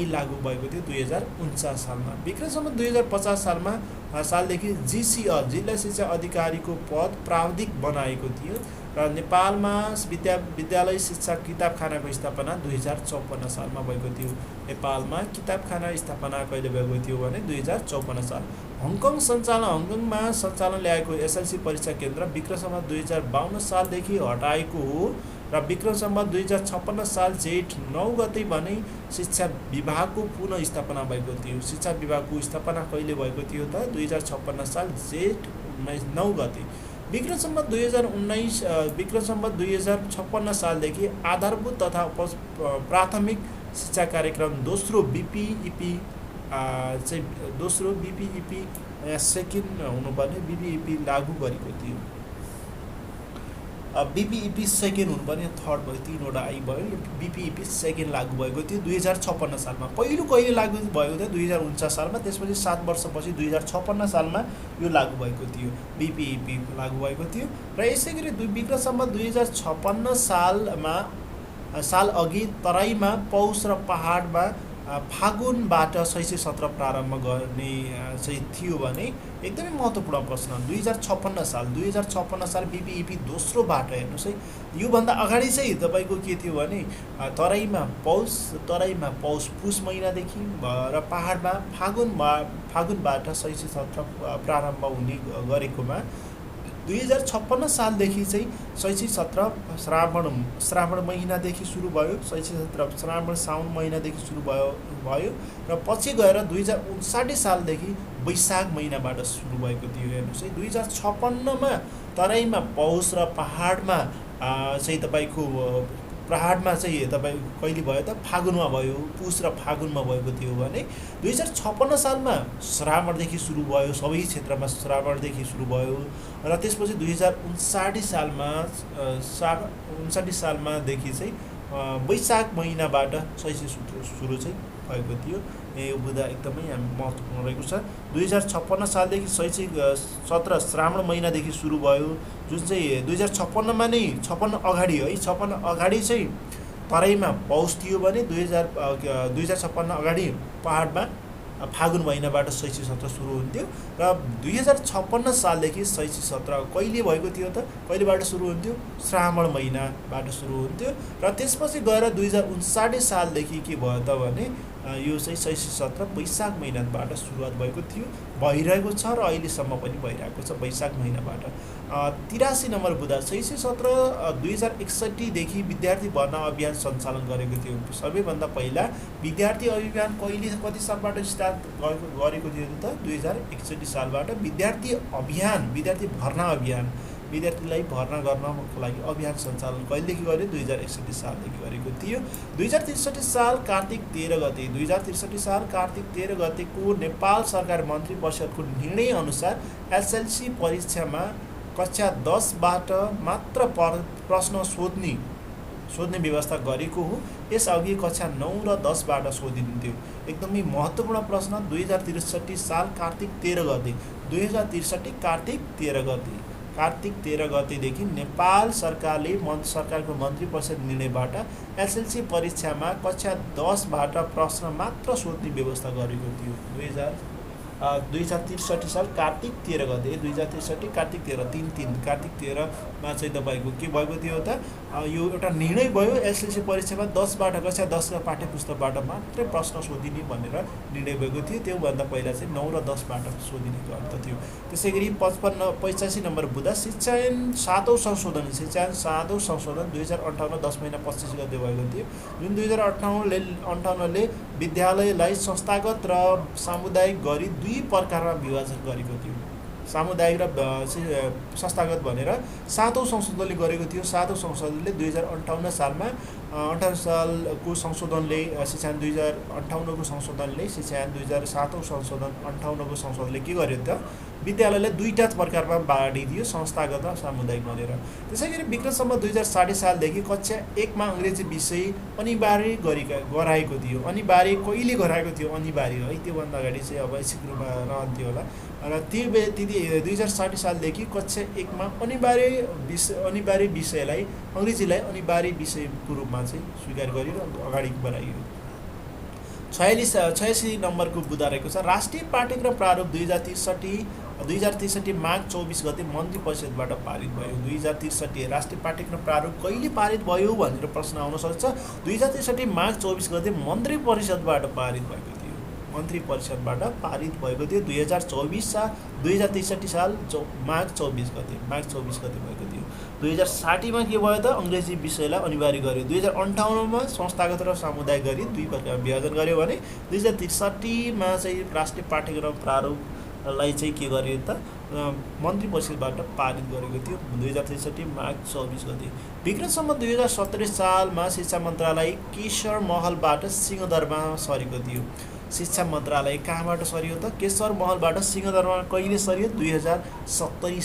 लागू भएको थियो 2049 सालमा। विक्रम सम्वत 2050 सालदेखि GCR जिल्ला शिक्षा अधिकारीको पद प्राविधिक बनाएको थियो र नेपालमा विद्यालय शिक्षा किताबखानाको स्थापना 2054 सालमा भएको थियो। नेपालमा किताबखाना स्थापना कहिले भएको थियो भने 2054 साल। हङकङमा सञ्चालन ल्याएको SLC परीक्षा केन्द्र विक्रम सम्वत 2052 सालदेखि हटाएको हो र विक्रम सम्वत 2056 साल जेठ 9 गते भने शिक्षा विभागको पुनः स्थापना भएको थियो। शिक्षा विभागको स्थापना कहिले भएको थियो त? 2056 साल जेठ 9 गते। विक्रम सम्वत 2056 सालदेखि आधारभूत तथा प्राथमिक शिक्षा कार्यक्रम दोस्रो BPEP सेकेन्ड हुनुपर्ने BPEP लागू गरेको थियो। BPEP सेकेन्ड हुनुपर्ने थर्ड भयो, 3वटा आई भयो। BPEP सेकेन्ड लागू भएको थियो 2056 सालमा। पहिलो कहिले लागू भएको थियो? 2049 सालमा। त्यसपछि 7 वर्षपछि 2056 सालमा यो लागू भएको थियो, BPEP लागू भएको थियो। र यसै गरी विक्रम सम्वत 2056 साल अघि तराईमा पौष र पहाडमा फागुनबाट शैक्षिक सत्र प्रारम्भ गर्ने चाहिँ थियो भने एकदमै महत्त्वपूर्ण प्रश्न। 2056 साल BPEP दोस्रोबाट हेर्नुहोस् है। योभन्दा अगाडि चाहिँ तपाईँको के थियो भने तराईमा पौष पुष महिनादेखि र पहाडमा फागुनबाट शैक्षिक सत्र प्रारम्भ हुने गरेकोमा 2056 सालदेखि चाहिँ शैक्षिक सत्र श्रावण महिनादेखि सुरु भयो। शैक्षिक सत्र श्रावण साउन महिनादेखि सुरु भयो र पछि गएर 2059 सालदेखि वैशाख महिनाबाट सुरु भएको थियो। हेर्नुहोस् है, 2056मा तराईमा पौष र पहाडमा चाहिँ तपाईँको पहाडमा चाहिँ तपाईँको कहिले भयो त फागुनमा भयो, पुस र फागुनमा भएको थियो भने 2056 सालमा श्रावणदेखि सुरु भयो, सबै क्षेत्रमा श्रावणदेखि सुरु भयो र त्यसपछि 2059 सालमादेखि चाहिँ वैशाख महिनाबाट शैक्षिक सुरु चाहिँ भएको थियो। यो बुँदा एकदमै महत्त्वपूर्ण रहेको छ। 2056 सालदेखि शैक्षिक सत्र श्रावण महिनादेखि सुरु भयो, जुन चाहिँ 2056मा नै 56 अगाडि है, 56 अगाडि चाहिँ तराईमा पौष थियो भने 2056 अगाडि पहाडमा फागुन महिनाबाट शैक्षिक सत्र सुरु हुन्थ्यो र 2056 सालदेखि शैक्षिक सत्र कहिले भएको थियो त, कहिलेबाट सुरु हुन्थ्यो? श्रावण महिनाबाट सुरु हुन्थ्यो र त्यसपछि गएर 2059 सालदेखि के भयो त भने यो चाहिँ शैक्षिक सत्र वैशाख महिनाबाट सुरुवात भएको थियो, भइरहेको छ र अहिलेसम्म पनि भइरहेको छ वैशाख महिनाबाट। 83 नम्बर बुँदा शैक्षिक सत्र 2061देखि विद्यार्थी भर्ना अभियान सञ्चालन गरेको थियो। सबैभन्दा पहिला विद्यार्थी अभियान कहिले कति सालबाट स्टार्ट गरेको थियो त? 2061 सालबाट विद्यार्थी भर्ना अभियान, विद्यार्थीलाई भर्ना गर्नको लागि अभियान सञ्चालन कहिलेदेखि गर्यो? 2061 सालदेखि गरेको थियो। 2063 साल कार्तिक 13 गते 2063 साल कार्तिक 13 गतेको नेपाल सरकार मन्त्री परिषदको निर्णय अनुसार एसएलसी परीक्षामा कक्षा 10बाट मात्र प्रश्न सोध्ने व्यवस्था गरेको हो। यसअघि कक्षा 9 र 10बाट सोधिन्थ्यो। एकदमै महत्त्वपूर्ण प्रश्न 2063 साल कार्तिक 13 गते 2063 कार्तिक 13 गतेदेखि नेपाल सरकारले सरकारको मन्त्री परिषद निर्णयबाट एसएलसी परीक्षामा कक्षा 10बाट प्रश्न मात्र सोध्ने व्यवस्था गरेको थियो। 2063 साल कार्तिक 13 गते 2063 कार्तिक 13 कार्तिक 13मा चाहिँ तपाईँको के भएको थियो त? यो एउटा निर्णय भयो, एसएलसी परीक्षामा 10बाट कक्षा 10का पाठ्यपुस्तकबाट मात्रै प्रश्न सोधिने भनेर निर्णय भएको थियो। त्योभन्दा पहिला चाहिँ 9 र 10बाट सोधिने गर्दथ्यो थियो। त्यसै गरी 85 नम्बर बुँदा शिक्षायन 7औं संशोधन 2058 10 महिना 25 गते भएको थियो, जुन 2058ले विद्यालयलाई संस्थागत र सामुदायिक गरी दुई प्रकारमा विभाजन गरेको थियो। सामुदायिक र संस्थागत भनेर 7औं संशोधनले गरेको थियो। 7औं संशोधनले 2058 सालमा 58 सालको संशोधनले शिक्षायन 2058को संशोधनले शिक्षायन 2007औं संशोधन 58को संशोधनले के गर्यो त? विद्यालयलाई दुईटा प्रकारमा बाँडिदियो, संस्थागत र सामुदायिक भनेर। त्यसैगरी विक्रमसम्म 2060 सालदेखि कक्षा 1मा अङ्ग्रेजी विषय अनिवार्य गराएको थियो। अनिवार्य कहिले गराएको थियो? अनिवार्य है, त्योभन्दा अगाडि चाहिँ अब ऐच्छिक रूपमा रहन्थ्यो होला र त्यो 2060 सालदेखि कक्षा 1मा अनिवार्य विषयलाई अङ्ग्रेजीलाई अनिवार्य विषयको रूपमा चाहिँ स्वीकार गरियो र अगाडि बढाइयो। 86 नम्बरको बुँदा रहेको छ। राष्ट्रिय पाठ्यक्रम प्रारूप 2063 माघ 24 गते मन्त्री परिषदबाट पारित भयो। 2063 राष्ट्रिय पाठ्यक्रम प्रारूप कहिले पारित भयो भनेर प्रश्न आउन सक्छ। 2063 माघ 24 गते मन्त्री परिषदबाट पारित भएको थियो। मन्त्री परिषदबाट पारित भएको थियो 2063 साल माघ 24 गते भएको थियो। 2060मा के भयो त? अङ्ग्रेजी विषयलाई अनिवार्य गर्यो। 2058मा संस्थागत र सामुदायिक गरी दुई प्रकार विभाजन गर्यो भने 2063मा चाहिँ राष्ट्रिय पाठ्यक्रम प्रारूपलाई चाहिँ के गर्यो त? मन्त्री परिषदबाट पारित गरेको थियो 2063 माघ 24 गते। विक्रमसम्म 2017 सालमा शिक्षा मन्त्रालय केशर महलबाट सिंहदरबारमा सरेको थियो। शिक्षा मन्त्रालय कहाँबाट सरियो त? केशर महलबाट सिंहदरबारमा कहिले सरियो? 2070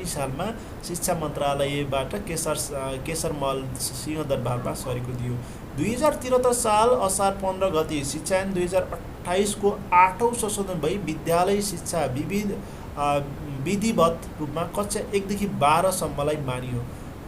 सालमा शिक्षा मन्त्रालयबाट केशर महल सिंहदरबारमा सरेको थियो। 2073 साल असार 15 गते शिक्षायन 2028 को 8औं संशोधन भई विद्यालय शिक्षा विधिवत रूपमा कक्षा 1 देखि 12 सम्मलाई मानियो।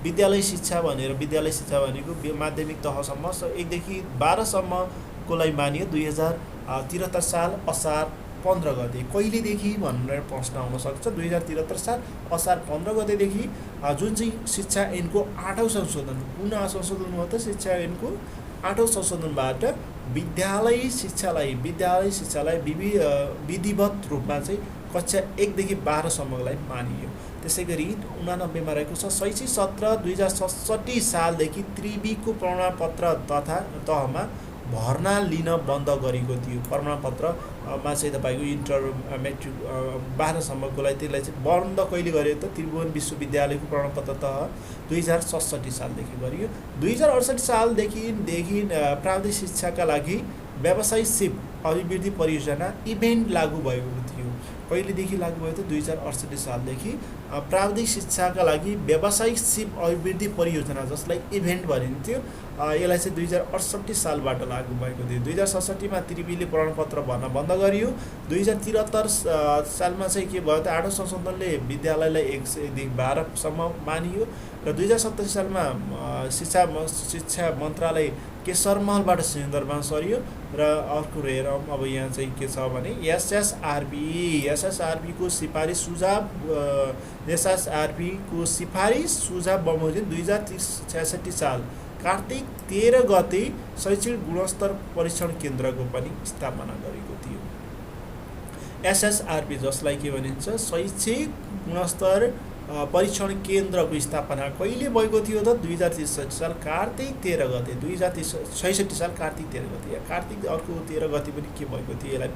विद्यालय शिक्षा भनेको माध्यमिक तहसम्म 1 देखि 12 सम्मकोलाई मानियो। 2073 साल असार 15 गते कहिलेदेखि भनेर प्रश्न आउन सक्छ। 2073 साल असार 15 गतेदेखि जुन चाहिँ शिक्षा ऐनको 8औं संशोधन पुनः संशोधन भयो त शिक्षा ऐनको 8औं संशोधनबाट विद्यालय शिक्षालाई विधिवत रूपमा चाहिँ कक्षा 1 देखि 12 सम्मलाई मानियो। त्यसै गरी 89 मा रहेको छ शैक्षिक सत्र 2067 सालदेखि त्रिवीको प्रमाणपत्र तहमा भर्ना लिन बन्द गरेको थियो। प्रमाणपत्रमा चाहिँ तपाईँको इन्टर मेट्रिक 12सम्मकोलाई त्यसलाई चाहिँ बन्द कहिले गर्यो त त्रिभुवन विश्वविद्यालयको प्रमाणपत्र तह 2067 सालदेखि गरियो। 2068 सालदेखि प्राविधिक शिक्षाका लागि व्यावसायिक सिप अभिवृद्धि परियोजना इभेन्ट लागू भएको थियो। कहिलेदेखि लागू भयो त 2068 सालदेखि प्राविधिक शिक्षाका लागि व्यावसायिक सिप अभिवृद्धि परियोजना जसलाई इभेन्ट भनिन्थ्यो यसलाई चाहिँ 2068 सालबाट लागू भएको थियो। 2067 मा त्रिवीले प्रमाणपत्र भर्न बन्द गरियो। 2073 सालमा चाहिँ के भयो त 8औं संशोधनले विद्यालयलाई 100 देखि 12 सम्म मानियो र 2070 सालमा शिक्षा मन्त्रालय केशर महलबाट सन्दर्भमा सरियो र अर्को हेरौँ अब यहाँ चाहिँ के छ भने एसएसआरबी को सिफारिस सुझाव बमोजिम 2066 साल कार्तिक 13 गते शैक्षिक गुणस्तर परीक्षण केन्द्रको पनि स्थापना गरेको थियो। एसएसआरबी जसलाई के भनिन्छ शैक्षिक गुणस्तर परीक्षण केन्द्रको स्थापना कहिले भएको थियो त 2063 साल कार्तिक 13 गते 2066 साल कार्तिक 13 गते या कार्तिक अर्को 13 गते पनि के भएको थियो यसलाई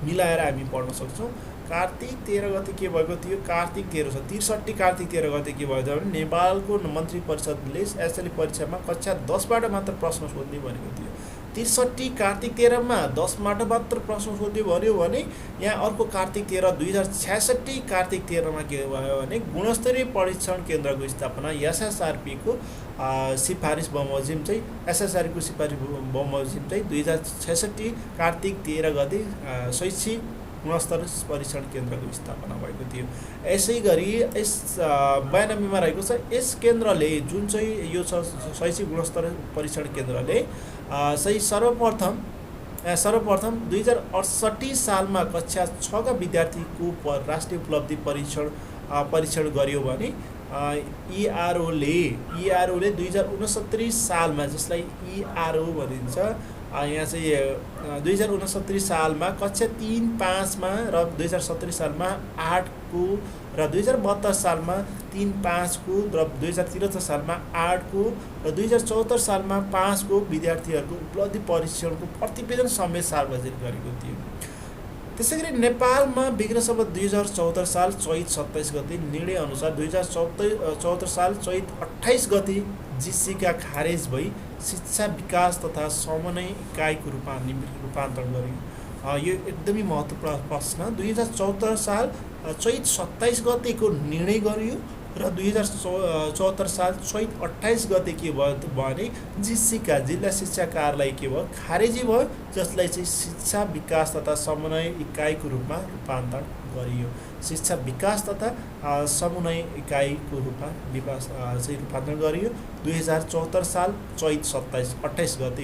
मिलाएर हामी पढ्न सक्छौँ। कार्तिक 13 गते के भएको थियो कार्तिक 13 कार्तिक 13 गते के भयो भने नेपालको मन्त्री परिषदले एसएलसी परीक्षामा कक्षा 10बाट मात्र प्रश्न सोध्ने भनेको थियो। 63 कार्तिक 13 मा 10बाट मात्र प्रश्न सोध्ने भन्यो भने यहाँ अर्को कार्तिक 13 2066 कार्तिक 13 मा के भयो भने गुणस्तरीय परीक्षण केन्द्रको स्थापना एसएसआरपी को सिफारिस बमोजिम चाहिँ एसएसआरपी को सिफारिस बमोजिम चाहिँ 2066 कार्तिक 13 गते शैक्षिक गुणस्तर परीक्षण केन्द्रको स्थापना भएको थियो। यसै गरी यस 92 मा रहेको छ यस केन्द्रले जुन चाहिँ यो छ शैक्षिक गुणस्तर परीक्षण केन्द्रले चाहिँ सर्वप्रथम 2068 सालमा कक्षा 6 का विद्यार्थीको राष्ट्रिय उपलब्धि परीक्षण गर्यो भने इआरओले 2069 सालमा जसलाई इआरओ भनिन्छ यहाँ चाहिँ 2069 सालमा कक्षा 3-5 मा र 2070 सालमा 8 को र 2072 सालमा 3-5 को र 2073 सालमा 8 को र 2074 सालमा 5 को विद्यार्थीहरूको उपलब्धि परीक्षणको प्रतिवेदन समेत सार्वजनिक गरेको थियो। त्यसैगरी नेपालमा विक्रम 2074 साल चैत 27 गते निर्णय अनुसार 2074 साल चैत 28 गते जिसीका खारेज भई शिक्षा विकास तथा समन्वय इकाइको रूपान्तरण गरियो। यो एकदमै महत्त्वपूर्ण प्रश्न 2074 साल चैत 27 गतेको निर्णय गरियो र 2074 साल चैत 28 गते के भयो भने जिसीका जिल्ला शिक्षा कार्यालय के भयो खारेजी भयो जसलाई चाहिँ शिक्षा विकास तथा समन्वय इकाइको रूपमा रूपान्तरण गरियो। शिक्षा विकास तथा समन्वय इकाइको रूपमा चाहिँ रूपान्तरण गरियो 2074 साल चैत 28 गते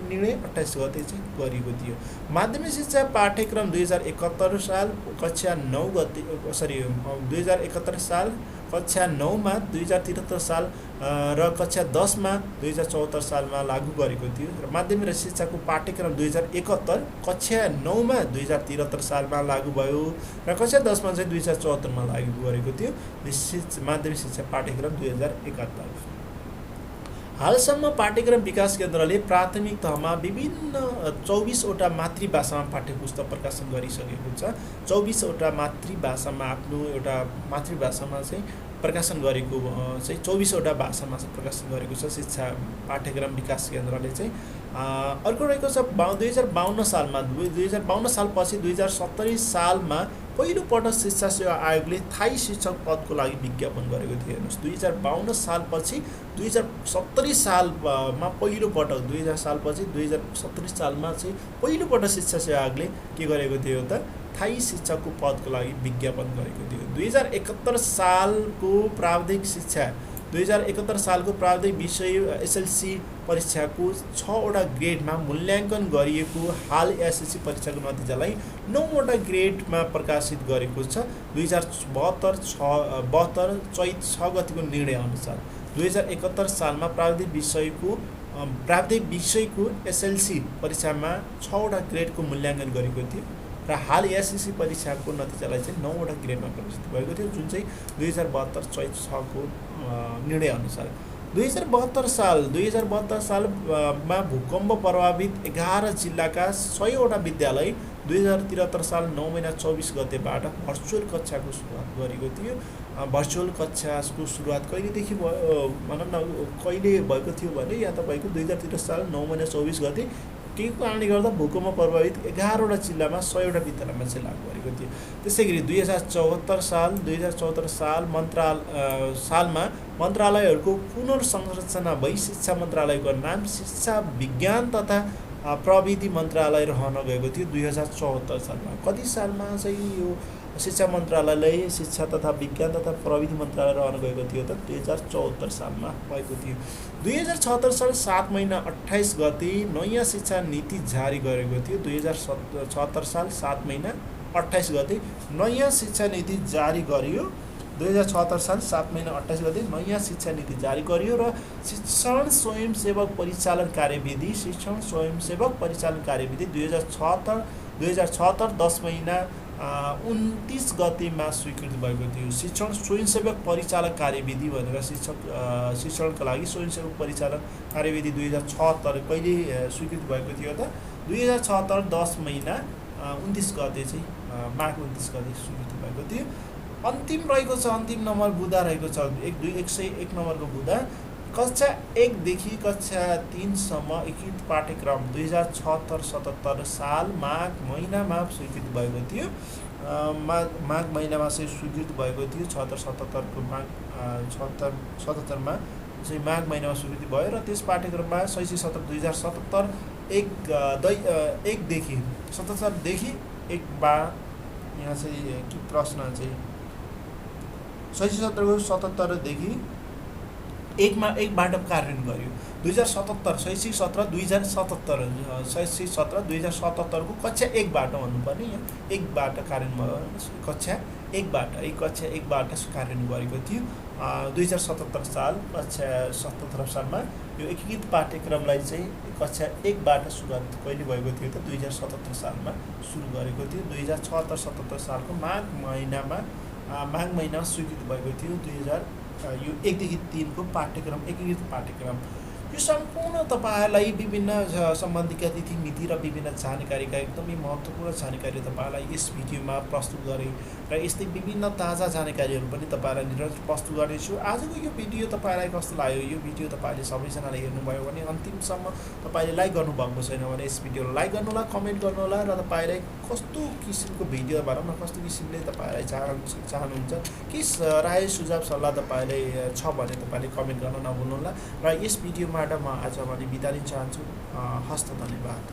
निर्णय 28 गते चाहिँ गरिएको थियो। माध्यमिक शिक्षा पाठ्यक्रम 2071 साल कक्षा 9 गते 2071 साल कक्षा 9 मा 2073 साल र कक्षा 10 मा 2074 सालमा लागू गरेको थियो र माध्यमिक र शिक्षाको पाठ्यक्रम 2071 कक्षा 9 मा 2073 सालमा लागू भयो र कक्षा 10 मा चाहिँ 2074 मा लागू गरेको थियो माध्यमिक शिक्षा पाठ्यक्रम 2071। हालसम्म पाठ्यक्रम विकास केन्द्रले प्राथमिक तहमा विभिन्न 24 वटा मातृभाषामा पाठ्यपुस्तक प्रकाशन गरिसकेको छ। 24 वटा मातृभाषामा आफ्नो एउटा मातृभाषामा चाहिँ प्रकाशन गरेको चाहिँ 24 वटा भाषामा प्रकाशन गरेको छ शिक्षा पाठ्यक्रम विकास केन्द्रले चाहिँ। अर्को रहेको छ 2052 सालमा 2052 सालपछि 2070 सालमा पहिलोपटक शिक्षा सेवा आयोगले स्थायी शिक्षक पदको लागि विज्ञापन गरेको थियो। हेर्नुहोस् 2052 सालपछि 2070 सालमा पहिलोपटक 2000 सालपछि 2070 सालमा चाहिँ पहिलोपटक शिक्षा सेवा आयोगले के गरेको थियो त स्थायी शिक्षकको पदको लागि विज्ञापन गरेको थियो। 2071 सालको प्राविधिक शिक्षा 2071 सालको प्राविधिक विषय एसएलसी परीक्षाको 6 वटा ग्रेडमा मूल्याङ्कन गरिएको हाल एसएलसी परीक्षाको नतिजालाई 9 वटा ग्रेडमा प्रकाशित गरेको छ। 2072 चैत 6 गतिको निर्णय अनुसार 2071 सालमा प्राविधिक विषयको एसएलसी परीक्षामा 6 वटा ग्रेडको मूल्याङ्कन गरेको थियो। र हाल एसएससी परीक्षाको नतिजालाई चाहिँ 9वटा ग्रेडमा प्रकाशित भएको थियो, जुन चाहिँ 2072 चैत 6 को निर्णय अनुसार 2072 सालमा भूकम्प प्रभावित 11 जिल्लाका 100वटा विद्यालय 2073 साल 9 महिना 24 गतेबाट भर्चुअल कक्षाको सुरुवात गरेको थियो। भर्चुअल कक्षाको सुरुवात कहिलेदेखि भनौँ न कहिले भएको थियो भने या तपाईँको 2073 साल 9 महिना 24 गते केही कारणले गर्दा भूकम्प प्रभावित 11वटा जिल्लामा 100वटा विद्यालयमा चाहिँ लागू गरेको थियो। त्यसै गरी 2074 साल सालमा मन्त्रालयहरूको पुनर्संरचना भई शिक्षा मन्त्रालयको नाम शिक्षा विज्ञान तथा प्रविधि मन्त्रालय रहन गएको थियो 2074 सालमा। कति सालमा चाहिँ यो शिक्षा मन्त्रालयले शिक्षा तथा विज्ञान तथा प्रविधि मन्त्रालय रहन गएको थियो त 2074 सालमा भएको थियो। 2076 साल 7 महिना 28 गते नयाँ शिक्षा नीति जारी गरेको थियो। 2076 साल 7 महिना 28 गते नयाँ शिक्षा नीति जारी गरियो। 2076 साल 7 महिना 28 गते नयाँ शिक्षा नीति जारी गरियो र शिक्षण स्वयंसेवक परिचालन कार्यविधि 2076 10 महिना 29 गतेमा स्वीकृत भएको थियो। शिक्षण स्वयंसेवक परिचालक कार्यविधि भनेर शिक्षणका लागि स्वयंसेवक परिचालक कार्यविधि 2076 कहिले स्वीकृत भएको थियो त 2076 10 महिना 29 गते चाहिँ माघ 29 गते स्वीकृत भएको थियो। अन्तिम रहेको छ, अन्तिम नम्बर बुँदा रहेको छ 101 नम्बरको बुँदा कक्षा 1 देखि कक्षा 3 सम्म एकीकृत पाठ्यक्रम 2076-77 साल माघ महिनामा स्वीकृत भएको थियो। माघ महिनामा चाहिँ स्वीकृत भएको थियो। 76-77 को माघ 77-77मा चाहिँ माघ महिनामा स्वीकृति भयो र त्यस पाठ्यक्रममा शैक्षिक सत्र 2077 1 देखि 77 देखि 1 बा यहाँ चाहिँ के प्रश्न चाहिँ शैक्षिक सत्रको 77 देखि 1 बाट कार्यान्वयन गरियो। 2077 शैक्षिक सत्र 2077 शैक्षिक सत्र 2077 को कक्षा 1 बाट भन्नुपर्ने यहाँ 1 बाट कार्यान्वयन कक्षा 1 बाट कार्यान्वयन गरेको थियो। 2077 साल कक्षा 77 सालमा यो एकीकृत पाठ्यक्रमलाई चाहिँ कक्षा 1 बाट सुरुवात कहिले भएको थियो त 2077 सालमा सुरु गरेको थियो। 2076-77 सालको माघ महिनामा स्वीकृत भएको थियो। यो 1 देखि 3 को पाठ्यक्रम एकीकृत पाठ्यक्रम यो सम्पूर्ण तपाईहरुलाई विभिन्न सम्बन्धित तिथि मिति र विभिन्न जानकारीका एकदमै महत्त्वपूर्ण जानकारी तपाईहरुलाई यस भिडियोमा प्रस्तुत गरे र यस्तै विभिन्न ताजा जानकारीहरु पनि तपाईहरुलाई निरन्तर प्रस्तुत गर्नेछु। आजको यो भिडियो तपाईहरुलाई कस्तो लाग्यो? यो भिडियो तपाईहरुले सबैजनाले हेर्नुभयो भने अन्तिमसम्म तपाईले लाइक गर्नुभएको छैन भने यस भिडियोलाई लाइक गर्नु होला, कमेन्ट गर्नु होला र तपाईलाई कस्तो किसिमको भिडियो भनौं न कस्तो किसिमले तपाईहरुलाई चाहनुहुन्छ के राय सुझाव सल्लाह तपाईले छ भने तपाईले कमेन्ट गर्न नभुल्नु होला र यस भिडियोमा म आज भने बिदा लिन चाहन्छु। हस्त धन्यवाद।